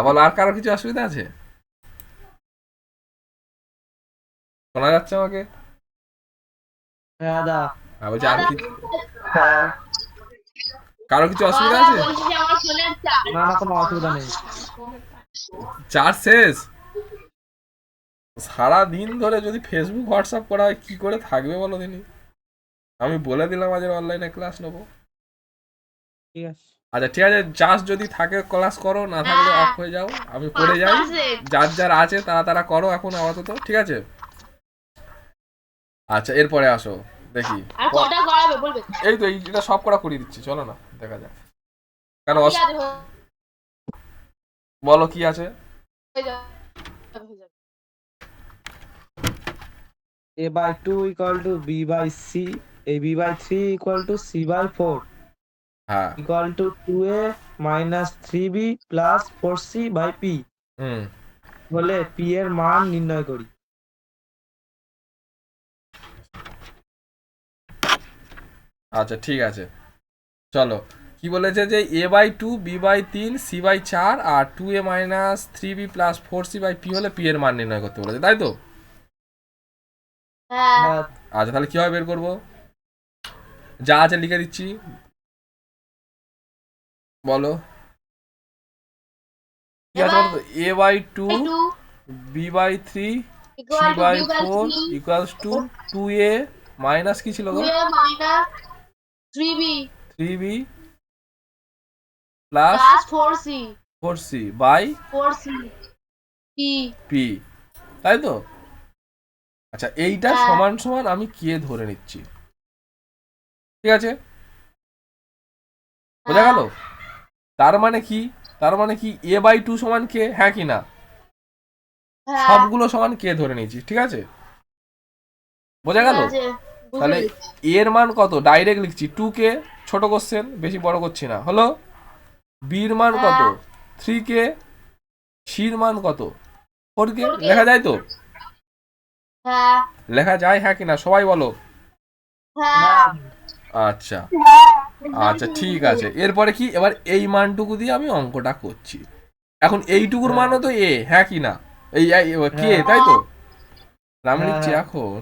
বলো, আর কারো কিছু অসুবিধা আছে? শোনা যাচ্ছে আমাকে? হ্যাঁ দা বলছি আর কি, হ্যাঁ কারো কিছু অসুবিধা আছে? বলছি যে আমার ফোনের চার্জ না না কোনো অসুবিধা নেই। চার্জ শেষ? সারা দিন ধরে যদি ফেসবুক হোয়াটসঅ্যাপ করা হয় কি করে থাকবে বলো দিনই? আমি বলে দিলাম আজ অনলাইনে ক্লাস নেবো। ঠিক আছে। আচ্ছা ঠিক আছে, জাস্ট যদি থাকে ক্লাস করো, না থাকলে অফ হয়ে যাও, আমি পড়ে যাই। 5%। যার যার আছে তারা তারা করো এখন আপাতত, ঠিক আছে? আচ্ছা এরপরে আসো দেখি। আর কটা করাবে বলবে? এই তো এটা সব করা করিয়ে দিচ্ছি, চলো না দেখা যাক। কেন ঠিক আছে, বলো কি আছে? হয়ে যাবে, হয়ে যাবে। a by 2 equal to b by c, a b by 3 equal to c by 4 হ্যাঁ। equal to 2a minus 3b plus 4c by p হুম। হলে p এর মান নির্ণয় করি। আচ্ছা ঠিক আছে, চলো। কি বলেছে যে a by 2 b by 3 c by 4 আর 2a minus 3b plus 4c by p হলে p এর মান নির্ণয় করতে বলেছে, তাই তো? হ্যাঁ, হ্যাঁ, আচ্ছা তাহলে কিভাবে বের করবো? যা আছে লিখে দিচ্ছি, বলো কি আছে বলো তো? a by 2 b by 3 c equal to by b by 4 3 equals to 2a minus কি ছিল গো? 2a minus 3b 3b plus plus 4c 4c by 4c p p, তাই তো? আচ্ছা এইটা হ্যাঁ। সমান সমান আমি কে ধরে নিচ্ছি, ঠিক আছে? বোঝা গেল? তার মানে কি, তার মানে কি a বাই 2 সমান কে, হ্যাঁ কি না? হ্যাঁ, সবগুলো সমান কে ধরে নিয়েছি, ঠিক আছে? বোঝা গেল? ঠিক আছে, বুঝে তাহলে গেছি। এর মান কত ডাইরেক্ট লিখছি 2 কে, ছোট কোশ্চেন, বেশি বড় করছি না, হলো। বির মান কত হ্যাঁ। 3 কে, সির মান কত 4 কে, 4 কে। লেখা যায় তো? হ্যাঁ, লেখা যায় হ্যাঁ কি না সবাই বলো। হ্যাঁ, আচ্ছা আচ্ছা ঠিক আছে, এরপরে কি এবার এই মানটুকু দিয়ে আমি অঙ্কটা করছি। এখন এইটুকুর মানও তো এ, হ্যাঁ কি না? এই কে, তাই তো? আমি লিখছি এখন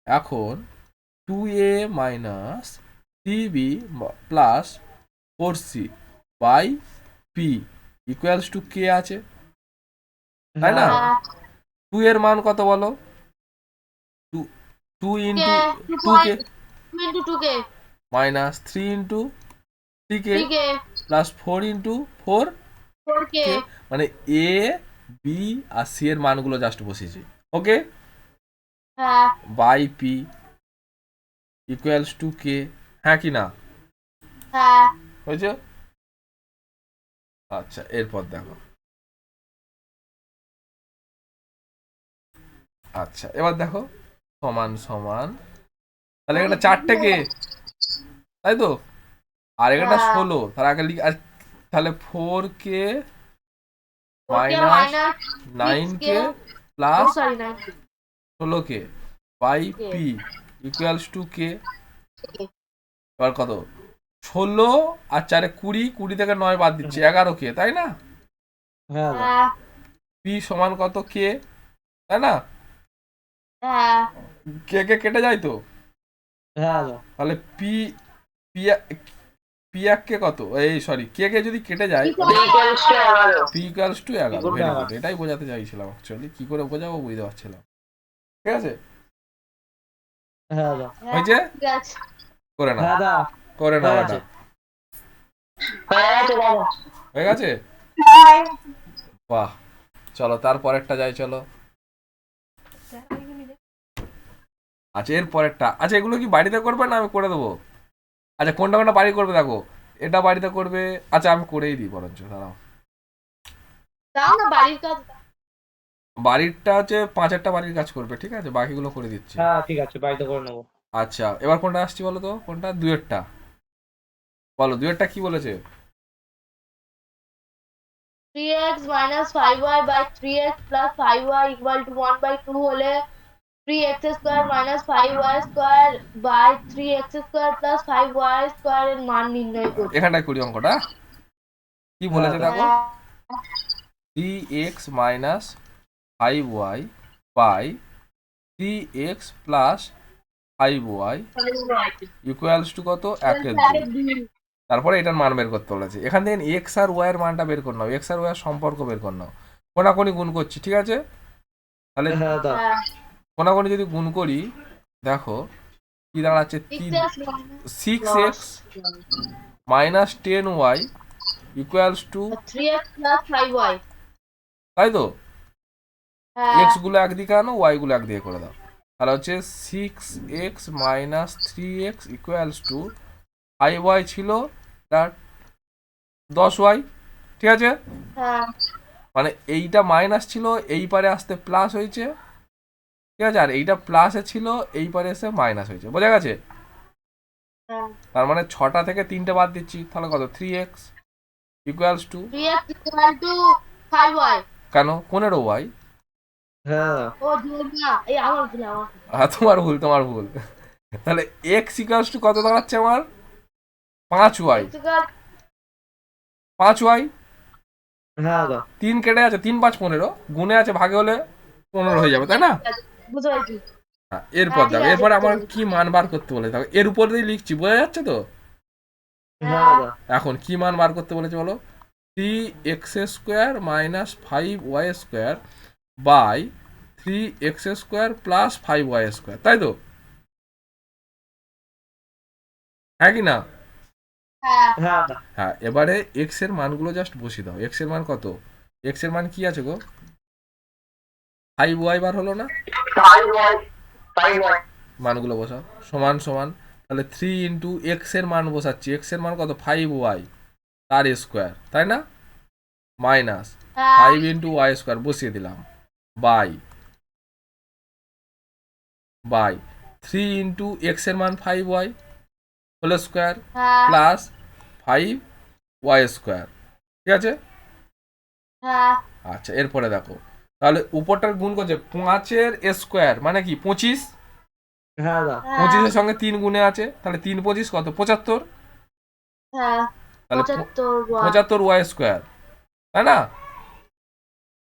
এখন 2a minus 3b plus 4c by p equals to K আছে, তাই না? হ্যাঁ, 2 এর মান কত বলো? 2 into 2k 2 into 2k minus 3 into 3k 3k plus 4 into 4 4k মানে এ বি আর সি এর মানগুলো জাস্ট বসিয়েছি, ওকে? হ্যাঁ, বাই পি ইকুয়ালস টু কে, হ্যাঁ কি না? হ্যাঁ, হয়েছে? আচ্ছা এরপর দেখো, আচ্ছা এবার দেখো সমান সমান, তাহলে এটা 4টে কে, তাই তো? আর এটা হ্যাঁ। 16, তার আগে লিখ, তাহলে 4k 4k minus minus 9k 6k plus sorry 9k 16k by P equals to K. এবার কত? 16 আর 4 20, 20 থেকে 9 বাদ দিচ্ছি 11k, তাই না? হ্যাঁ, হ্যাঁ, পি সমান কত কে, তাই না? হ্যাঁ, কে কে কেটে যায় তো, হ্যাঁ, তাহলে পি পি পি এক কে কত, এই সরি কে কে যদি কেটে যায় P equals two 11, very good. এটাই বোঝাতে চাইছিলাম অ্যাকচুয়ালি, কি করে বোঝাবো বুঝতে পারছিলাম, ঠিক আছে? হ্যাঁ, হয়েছে? ঠিক আছে। করে না, হ্যাঁ, করে না হয়ে এটা, হয়ে গেছে দাদা। হয়ে গেছে? বাহ, চলো তারপরেরটা যাই, চলো। আচ্ছা এর পরেরটা, আচ্ছা এগুলো কি বাড়িতে করবে না আমি করে দেবো? আচ্ছা কোনটা কোনটা বাড়ি করবে দেখো, এটা বাড়িতে করবে, আচ্ছা আমি করেই দিই বরঞ্চ, দাঁড়াও। দাও না বাড়ির কাজ দাও। বাড়িরটা হচ্ছে 5-8টা বাড়ির কাজ করবে, ঠিক আছে? বাকিগুলো করে দিচ্ছি। হ্যাঁ, ঠিক আছে, বাড়িতে করে নেবো। আচ্ছা এবার কোনটা আসছি বলো তো, কোনটা? দুয়েরটা বলো, দুয়েরটা কি বলেছে? 3x minus 5y by 3x plus 5y equal to 1 by 2 হলে 3x square minus 5y square by 3x square plus 5y square এর মান নির্ণয় করো। এখানটায় করি অঙ্কটা, কি বলেছে দেখো? 3x minus 5y by 3x plus 5y equals to কত? 1/2। তারপরে এটার মান বের করতে বলেছে, এখান থেকে এক্স আর ওয়াই এর মানটা বের করে নাও, এক্স আর ওয়াই এর সম্পর্ক বের করে নাও। কোনাকুনি গুণ করছি, ঠিক আছে? তাহলে হ্যাঁ, হ্যাঁ, কোনাকুনি যদি গুণ করি দেখো কি দাঁড়াচ্ছে 6x six x minus 10y equals to, 3x plus 5y। তাই তো? হ্যাঁ এক্স গুলো একদিকে আনো, ওয়াই গুলো একদিকে করে দাও, তাহলে হচ্ছে 6x minus 3x equals to 5y ছিল তার 10y, ঠিক আছে? হ্যাঁ মানে এইটা মাইনাস ছিল, এই পারে আসতে প্লাস হয়েছে, ঠিক আছে? আর এইটা প্লাসে ছিল, এই পারে এসে মাইনাস হয়েছে, বোঝা গেছে? হ্যাঁ তার মানে 6টা থেকে 3টে বাদ দিচ্ছি, তাহলে কত? 3x equals to 3x equal to 5y। কেন 15y? হ্যাঁ ও না, এই আমার ভুল। তোমার ভুল, তোমার ভুল। তাহলে x ইকুয়ালস টু কত দাঁড়াচ্ছে আমার? 5y। x equal 5y, হ্যাঁ দাদা 3 কেটে আছে, 3 5 15, গুণে আছে ভাগে হলে 15 হয়ে যাবে, তাই না? বুঝতে পারছি। হ্যাঁ, এরপর ঠিক দেখো, আছে, এরপরে আমার বুঝতে কি মান বার করতে বলে, দেখো এর উপর দিয়ে লিখছি, বোঝা যাচ্ছে তো? হ্যাঁ দাদা এখন কি মান বার করতে বলেছে বলো? 3x square minus 5y square by 3x square plus 5y square, তাই তো? হ্যাঁ কি না? হ্যাঁ হ্যাঁ দাদা হ্যাঁ, এবারে x এর মানগুলো জাস্ট বসিয়ে দাও। x এর মান কত? x এর মান কি আছে গো? 5y বার হলো না? 5y মানগুলো বসাও, সমান সমান, তাহলে 3 ইন্টু এক্স এর মান বসাচ্ছি, এক্স এর মান কত? 5y তার স্কোয়ার, তাই না? মাইনাস হ্যাঁ 5 ইন্টু ওয়াই স্কোয়ার বসিয়ে দিলাম, বাই 3 ইন্টু এক্স এর মান 5y হোল স্কোয়ার হ্যাঁ প্লাস 5y স্কোয়ার, ঠিক আছে? হ্যাঁ আচ্ছা, এরপরে দেখো, তাহলে উপরটার গুণ করছে 5 স্কোয়ার মানে কি 25, হ্যাঁ দাদা 25 এর সঙ্গে 3 গুণে আছে, তাহলে 3 25 কত? 75, হ্যাঁ তাহলে 75y। 75y স্কোয়ার, তাই না?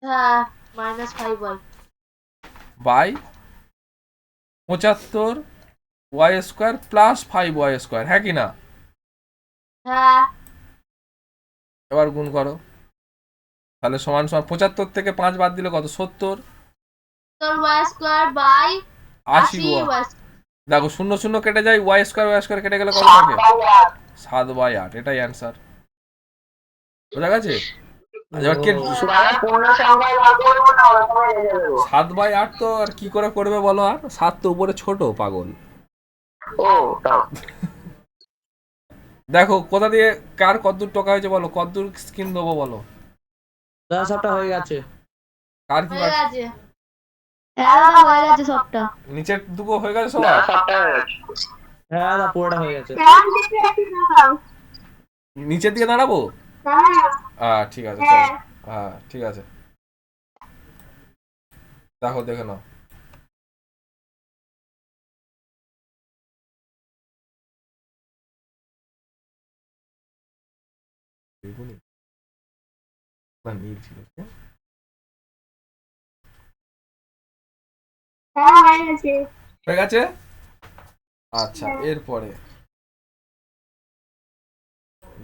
হ্যাঁ minus 5y। By 75y square plus 5y square, হ্যাঁ কি না? হ্যাঁ এবার গুণ করো, তাহলে সমান সমান 75 থেকে 5 বাদ দিলে কত? 70, y square by 80y। 80y। দেখো 0 0 কেটে যায়, y স্কোয়ার কেটে গেলে কত থাকে? 7/8, এটাই অ্যান্সার, বোঝা গেছে? এবার কে দাদা পূর্ণ সংখ্যায় ভাগ করবো না ওরকমই রেখে দেবো? 7/8 তো আর কি করে করবে বলো? আর 7 তো উপরে ছোট, পাগল। ও তাও দেখো কোথা দিয়ে কার কতদূর টাকা হয়েছে বলো, কতদূর স্কিন দেবো বলো, দাদা সবটা হয়ে গেছে কার কি হয়ে গেছে। হ্যাঁ দাদা হয়ে গেছে সবটা। নিচের দুটো হয়ে গেছে দাদা সবার? সবটা হয়ে গেছে। হ্যাঁ দাদা পুরোটা হয়ে গেছে নিচের দিকে দাঁড়াবো? ঠিক আছে, চলো। হ্যাঁ ঠিক আছে, দেখো দেখে নাও। না, নীল ছিল, হয়ে গেছে। আচ্ছা, এরপরে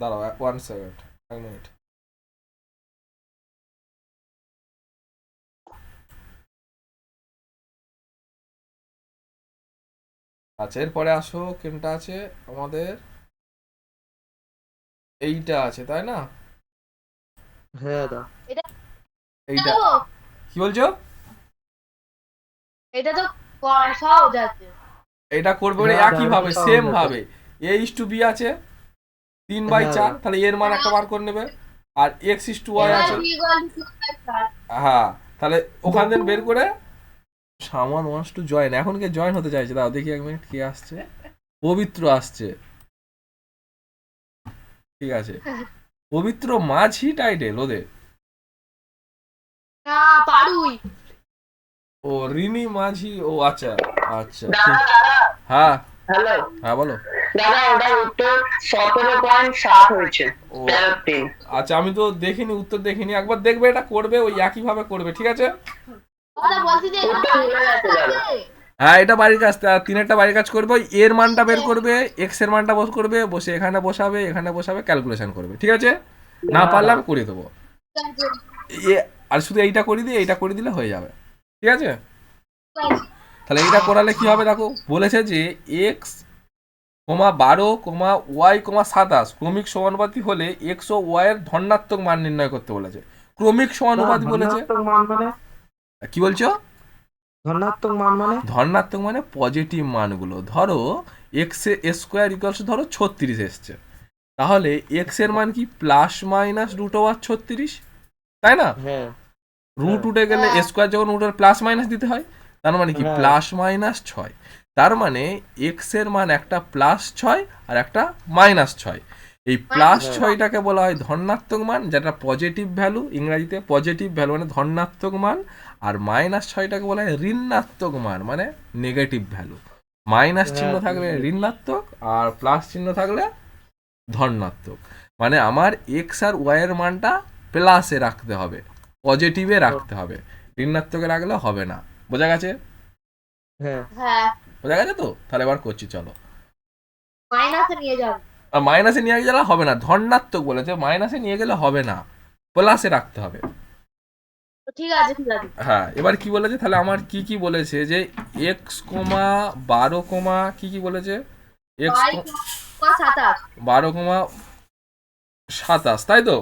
দাঁড়াও 1 সেকেন্ড, 1 মিনিট। আচ্ছা, এরপরে আসো, কোনটা আছে আমাদের? এইটা আছে, তাই না? হ্যাঁ দাদা এইটা কি বলছো? এটা তো সহজ আছে। এটা করবে হ্যাঁ, একই হ্যাঁ, ভাবে, সহজ সেম আছে। ভাবে। a/b আছে 3/4, তাহলে এর মান একটা বার করে নেবে, আর x/y আছে, b equal to 2/4। হ্যাঁ, তাহলে ওখান থেকে বের করে সামান ওয়ান্টস টু জয়েন। এখন কে জয়েন হতে চাইছে? দাও দেখি 1 মিনিট, কে আসছে? পবিত্র আসছে, ঠিক আছে। পবিত্র মাঝি টাইটেল ওদের। না পারুই। ও রিনি মাঝি, ও আচ্ছা আচ্ছা, দাদা ঠিক। দাদা হ্যাঁ হ্যালো হ্যাঁ বলো। দাদা ওটার উত্তর 17.7 হয়েছে, ও 13। আচ্ছা, আমি তো দেখিনি, উত্তর দেখিনি, একবার দেখবে, এটা করবে ওই একই ভাবে করবে, ঠিক আছে? দাদা বলছি যে এটা উত্তর ভুলে গেছে দাদা। হ্যাঁ, এটা বাড়ির কাজ, তিনেরটা বাড়ির কাজ করবে। ওই এর মানটা বের করবে, এক্স এর মানটা বস করবে, বসে এখানে বসাবে, এখানে বসাবে, ক্যালকুলেশন করবে, ঠিক আছে? না পারলে আমি করিয়ে দেবো। আর শুধু এইটা করে দিয়ে এইটা করে দিলে হয়ে যাবে, ঠিক আছে? তাহলে এটা করালে কি হবে দেখো, বলেছে যে এক্স কমা 12 কমা ওয়াই কমা 27 ক্রমিক সমানুপাতি হলে এক্স ও ওয়াই এর ধনাত্মক মান নির্ণয় করতে বলেছে। ক্রমিক সমানুপাতি বলেছে, ধনাত্মক মান মানে কি বলছো? ধনাত্মক মান মানে ধনাত্মক মানে পজিটিভ মানগুলো। ধরো এক্স এ স্কোয়ার ইকুয়ালস ধরো 36 এসছে, তাহলে এক্স এর মান কি প্লাস মাইনাস রুট ওভার 36, তাই না? হ্যাঁ রুট উঠে গেলে স্কোয়ার যখন উঠে প্লাস মাইনাস দিতে হয়, তার মানে কি হ্যাঁ। Plus minus 6। তার মানে এক্স এর মান একটা প্লাস 6 আর একটা মাইনাস 6। এই প্লাস 6টাকে বলা হয় ধনাত্মক মান, যেটা পজিটিভ ভ্যালু, ইংরেজিতে পজিটিভ ভ্যালু মানে ধনাত্মক মান। আর মাইনাস 6টাকে বলা হয় ঋণাত্মক মান মানে নেগেটিভ ভ্যালু। মাইনাস চিহ্ন থাকলে ঋণাত্মক আর প্লাস চিহ্ন থাকলে ধনাত্মক। মানে আমার এক্স আর ওয়াই এর মানটা প্লাসে রাখতে হবে, পজিটিভে রাখতে হবে, ঋণাত্মকে রাখলে হবে না। বোঝা গেছে? হ্যাঁ হ্যাঁ বোঝা গেছে তো? তাহলে এবার করছি, চলো। মাইনাসে নিয়ে যাবে। আর মাইনাসে নিয়ে গেলে হবে না, ধনাত্মক বলেছে, মাইনাসে নিয়ে গেলে হবে না, প্লাসে রাখতে হবে। ঠিক আছে ঠিক আছে। হ্যাঁ, এবার কি বলেছে তাহলে আমার কি কি বলেছে যে এক্স কমা 12 কমা কি কি বলেছে, এক্স 27। 12 কমা 27, তাই তো?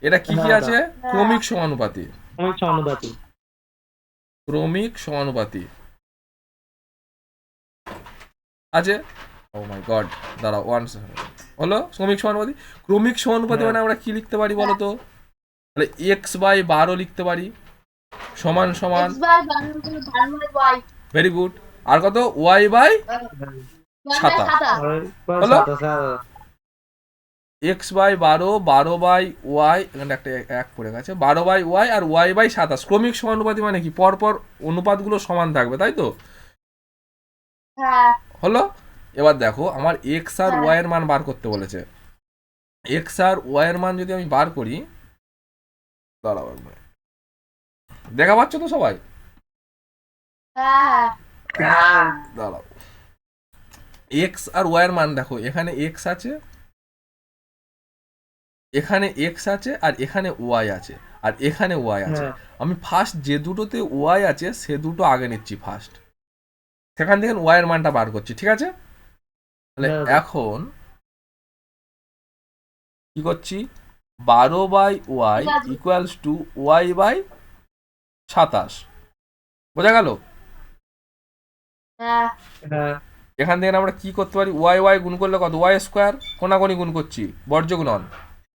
এটা কি কি হ্যাঁ, আছে? ক্রমিক সমানুপাতি। ক্রমিক সমানুপাতি। ক্রমিক সমানুপাতি আছে। ও মাই গড, দাঁড়াও, হলো ক্রমিক সমানুপাতি। ক্রমিক সমানুপাতি মানে আমরা কি লিখতে পারি বলো তো? তাহলে এক্স বাই 12 লিখতে পারি সমান সমান, x by 12 y very good. আর কত? ওয়াই বাই 27 হলো। এক্স বাই 12, 12 বাই ওয়াই, এখানে একটা এক পড়ে গেছে, 12 বাই ওয়াই আর ওয়াই বাই 27। ক্রমিক সমানুপাতি মানে কি পরপর অনুপাতগুলো সমান থাকবে, তাই তো? হ্যাঁ হলো। এবার দেখো আমার এক্স আর ওয়াই এর মান বার করতে বলেছে। এক্স আর ওয়াই এর মান যদি আমি বার করি, দাঁড়াও দেখা পাচ্ছ তো সবাই? হ্যাঁ হ্যাঁ দাঁড়াও, এক্স আর ওয়াই এর মান দেখো, এখানে এক্স আছে, এখানে এক্স আছে, আর এখানে ওয়াই আছে, আর এখানে ওয়াই আছে। হ্যাঁ। আমি ফার্স্ট যে দুটোতে ওয়াই আছে সে দুটো আগে নিচ্ছি ফার্স্ট, সেখান থেকে ওয়াই এর মানটা বার করছি, ঠিক আছে? তাহলে হ্যাঁ। এখন কি করছি, 12 বাই ওয়াই ঠিক আছে। Equals to Y by 27। বোঝা গেল? হ্যাঁ হ্যাঁ এখান থেকে আমরা কি করতে পারি, ওয়াই ওয়াই গুণ করলে কত, ওয়াই স্কোয়ার, কোনাকুনি গুণ করছি, বর্জ্য গুণন,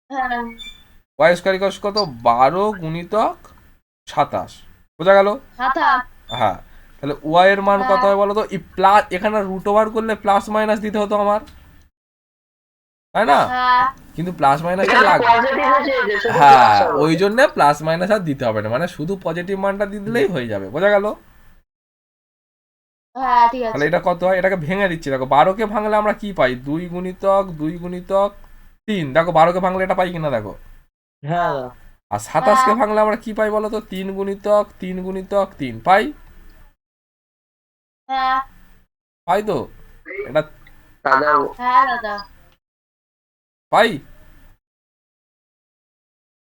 হ্যাঁ ওয়াই স্কোয়ার ইকুয়ালস কত, 12 গুণিতক 27। বোঝা গেল? 27। হ্যাঁ, তাহলে ওয়াই এর মান কত হয় বলো তো? এই প্লাস, এখানে রুট ওভার করলে প্লাস মাইনাস দিতে হতো আমার, তাই না? হ্যাঁ কিন্তু প্লাস মাইনাস এটা লাগবে। পজিটিভ আছে যে শুধু হ্যাঁ, plus হবে। ওই জন্য প্লাস মাইনাস আর দিতে হবে না, মানে শুধু পজিটিভ মানটা দিয়ে দিলেই হয়ে যাবে। বোঝা গেল? হ্যাঁ ঠিক আছে। তাহলে এটা কত হয়, এটাকে ভেঙে দিচ্ছি। দেখো 12কে ভাঙলে আমরা কি পাই, 2 গুণিতক 2 গুণিতক 3। দেখো 12কে ভাঙলে এটা পাই কিনা দেখো। হ্যাঁ আর 27কে ভাঙলে আমরা কি পাই বলো তো, 3 গুণিতক 3 গুণিতক 3 পাই, হ্যাঁ পাই তো? এটা দাদা হ্যাঁ দাদা। পাই।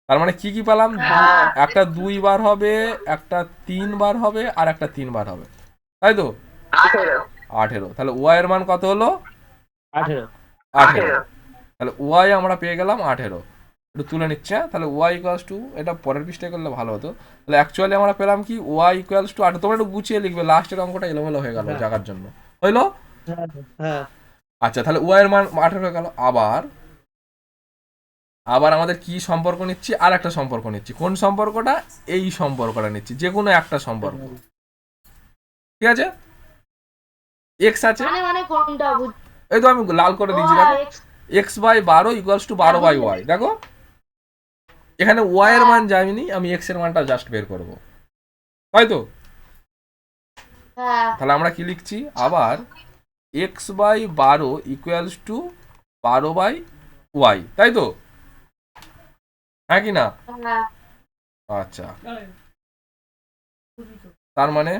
তার মানে কি কি পেলাম, হ্যাঁ। একটা 2 বার হবে, একটা 3 বার হবে, আর একটা 3 বার হবে, তাই তো? 18 18। তাহলে ওয়াই এর মান কত হলো, 18। 18। তাহলে ওয়াই আমরা পেয়ে গেলাম 18। একটু তুলে নিচ্ছে। তাহলে ওয়াই ইকুয়ালস টু, এটা পরের পৃষ্ঠায় করলে ভালো হতো। তাহলে অ্যাকচুয়ালি আমরা পেলাম কি, ওয়াই ইকুয়ালস টু 18। তোমরা একটু গুছিয়ে লিখবে, লাস্টের অঙ্কটা এলোমেলো হয়ে গেল জাগার জন্য। হইলো? হ্যাঁ আচ্ছা, তাহলে ওয়াই এর মান 18 হয়ে গেল। আবার আমাদের কি সম্পর্ক নিচ্ছি, আর একটা সম্পর্ক নিচ্ছি। কোন সম্পর্কটা? এই সম্পর্কটা নিচ্ছি, যে কোনো একটা সম্পর্ক, ঠিক আছে? এক্স আছে, মানে কোনটা বুঝ এই তো আমি লাল করে দিয়েছি, দেখো X by 12 equals to 12 by Y. দেখো এখানে ওয়াই এর মান যায়নি, আমি এক্স এর মানটা জাস্ট বের করব, তাই তো? হ্যাঁ তাহলে আমরা কি লিখছি আবার, X by 12 equals to 12 by Y, তাই তো? হ্যাঁ কি না? হ্যাঁ আচ্ছা, তার মানে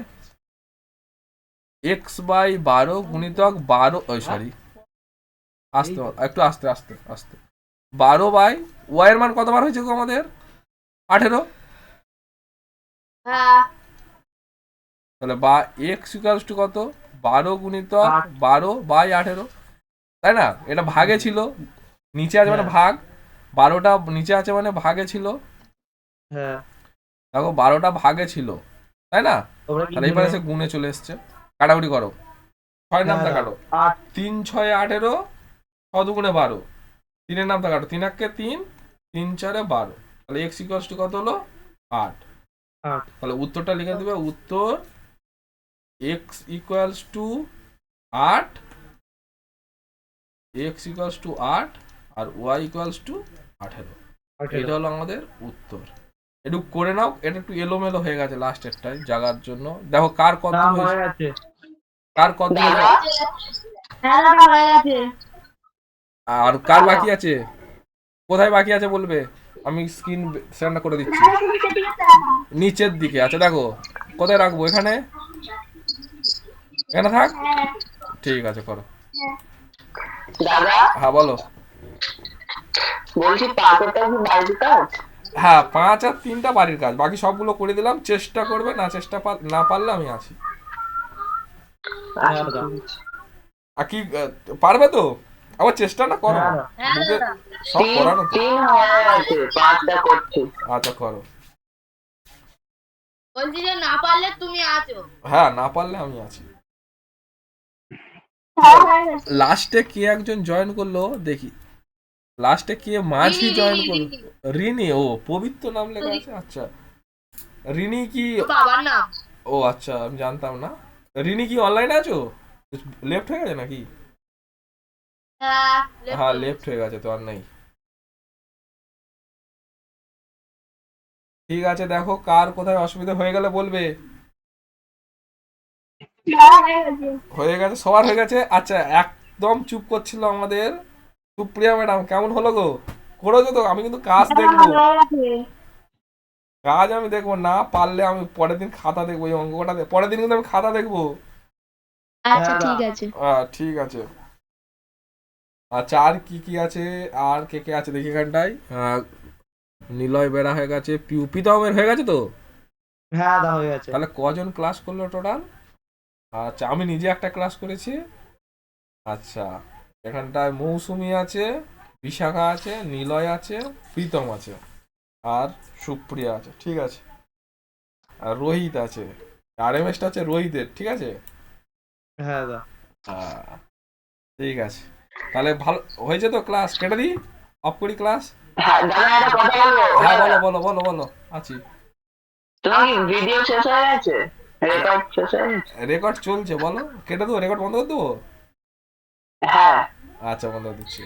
এক্স বাই 12 গুণিতক 12, ওই সরি, আস্তে একটু আস্তে আস্তে আস্তে, 12 বাই ওয়াই এর মান কতবার হয়েছে গো আমাদের? 18। হ্যাঁ তাহলে বা এক্স ইকুয়ালস টু কত 12 গুণিতক 12/18, তাই না? এটা ভাগে ছিল, নিচে আছে মানে ভাগ, 12টা নিচে আছে মানে ভাগে ছিল, হ্যাঁ দেখো 12টা ভাগে ছিল, তাই না? তোমরা কি তাহলে এইবার এসে গুণে চলে এসছে, কাটাকুটি করো, 6 নামটা হ্যাঁ, কাটো, 8 3 6 18, 6 দুগুণে 12, 3 নামটা কাটো, 3 1 3, 3 4 12, তাহলে এক্স ইকুয়ালস টু কত হলো 8। 8 তাহলে উত্তরটা লিখে দেবে, উত্তর X equals to 8, X equals to 8 আর ওয়াই ইকুয়ালস টু 18। এটা হলো আমাদের উত্তর। একটু করে নাও, এটা একটু এলোমেলো হয়ে গেছে লাস্টেরটাই জাগার জন্য। দেখো কার কত না হয়েছে, হয়ে গেছে। কার কত হয়েছে হ্যাঁ দাদা হয়ে গেছে। আর কার বাকি আছে, কোথায় বাকি আছে বলবে, আমি স্ক্রিন শেয়ারটা করে দিচ্ছি। নিচের দিকে আচ্ছা, দেখো কোথায় রাখবো, এখানে, এখানে থাক, ঠিক আছে করো। দাদা হ্যাঁ বলো। বলছি পাথরটা কি বাড়ির কাজ? হ্যাঁ 5 আর 3টা বাড়ির কাজ, বাকি সবগুলো করে দিলাম, চেষ্টা করবে, না না পারলে আমি আছি। হ্যাঁ দাদা। আর কি পারবে তো, আবার চেষ্টা না করো, হ্যাঁ, হ্যাঁ মুখে দাদা সব করানো তো। 3 হয়ে গেছে, 5টা করছি। আচ্ছা করো। বলছি যে না পারলে তুমি আছো। হ্যাঁ না পারলে আমি আছি। লাস্টে কে একজন জয়েন করলো দেখি, লাস্টে কে মাঝি জয়েন করলো, রিনি, ও পবিত্র নাম লেখা আছে, আচ্ছা রিনি কি, বাবার নাম। ও আচ্ছা আমি জানতাম না। রিনি কি অনলাইনে আছো, লেফট হয়ে গেছে নাকি? হ্যাঁ হ্যাঁ লেফট হয়ে গেছে তো, আর নেই। ঠিক আছে, দেখো কার কোথায় অসুবিধা হয়ে গেলে বলবে। হয়ে গেছে, সবার হয়ে গেছে। আচ্ছা একদম চুপ করছিল আমাদের সুপ্রিয়া ম্যাডাম, কেমন হলো গো, করেছো তো? আমি কিন্তু কাজ দেখবো, কাজ আমি দেখবো, না পারলে আমি পরের দিন খাতা দেখবো, এই অঙ্কটা পরের দিন কিন্তু আমি খাতা দেখবো। আচ্ছা ঠিক আছে। ঠিক আছে। আচ্ছা আর কি কি আছে, আর কে কে আছে দেখি এখানটায়। নিলয় বেড়া হয়ে গেছে, পিউপিতমের হয়ে গেছে তো। হ্যাঁ দাদা হয়ে গেছে। তাহলে কজন ক্লাস করলো টোটাল? আচ্ছা আমি নিজে একটা ক্লাস করেছি। আচ্ছা এখানটায় মৌসুমি আছে, বিশাখা আছে, নিলয় আছে, প্রীতম আছে, আর সুপ্রিয়া আছে, ঠিক আছে। আর রোহিত আছে, আর এম এসটা আছে রোহিতের, ঠিক আছে। হ্যাঁ দাদা। ঠিক আছে, তাহলে ভালো হয়েছে তো, ক্লাস কেটে দিই, অফ করি ক্লাস। হ্যাঁ দাদা একটা কথা বলবো? হ্যাঁ বলো বলো বলো বলো, আছি। তোমার কি ভিডিও শেষ হয়ে গেছে, রেকর্ড শেষ হয়ে গেছে? রেকর্ড চলছে, বলো কেটে দেবো, রেকর্ড বন্ধ করে দেবো? হ্যাঁ আচ্ছা বন্ধ করে দিচ্ছি।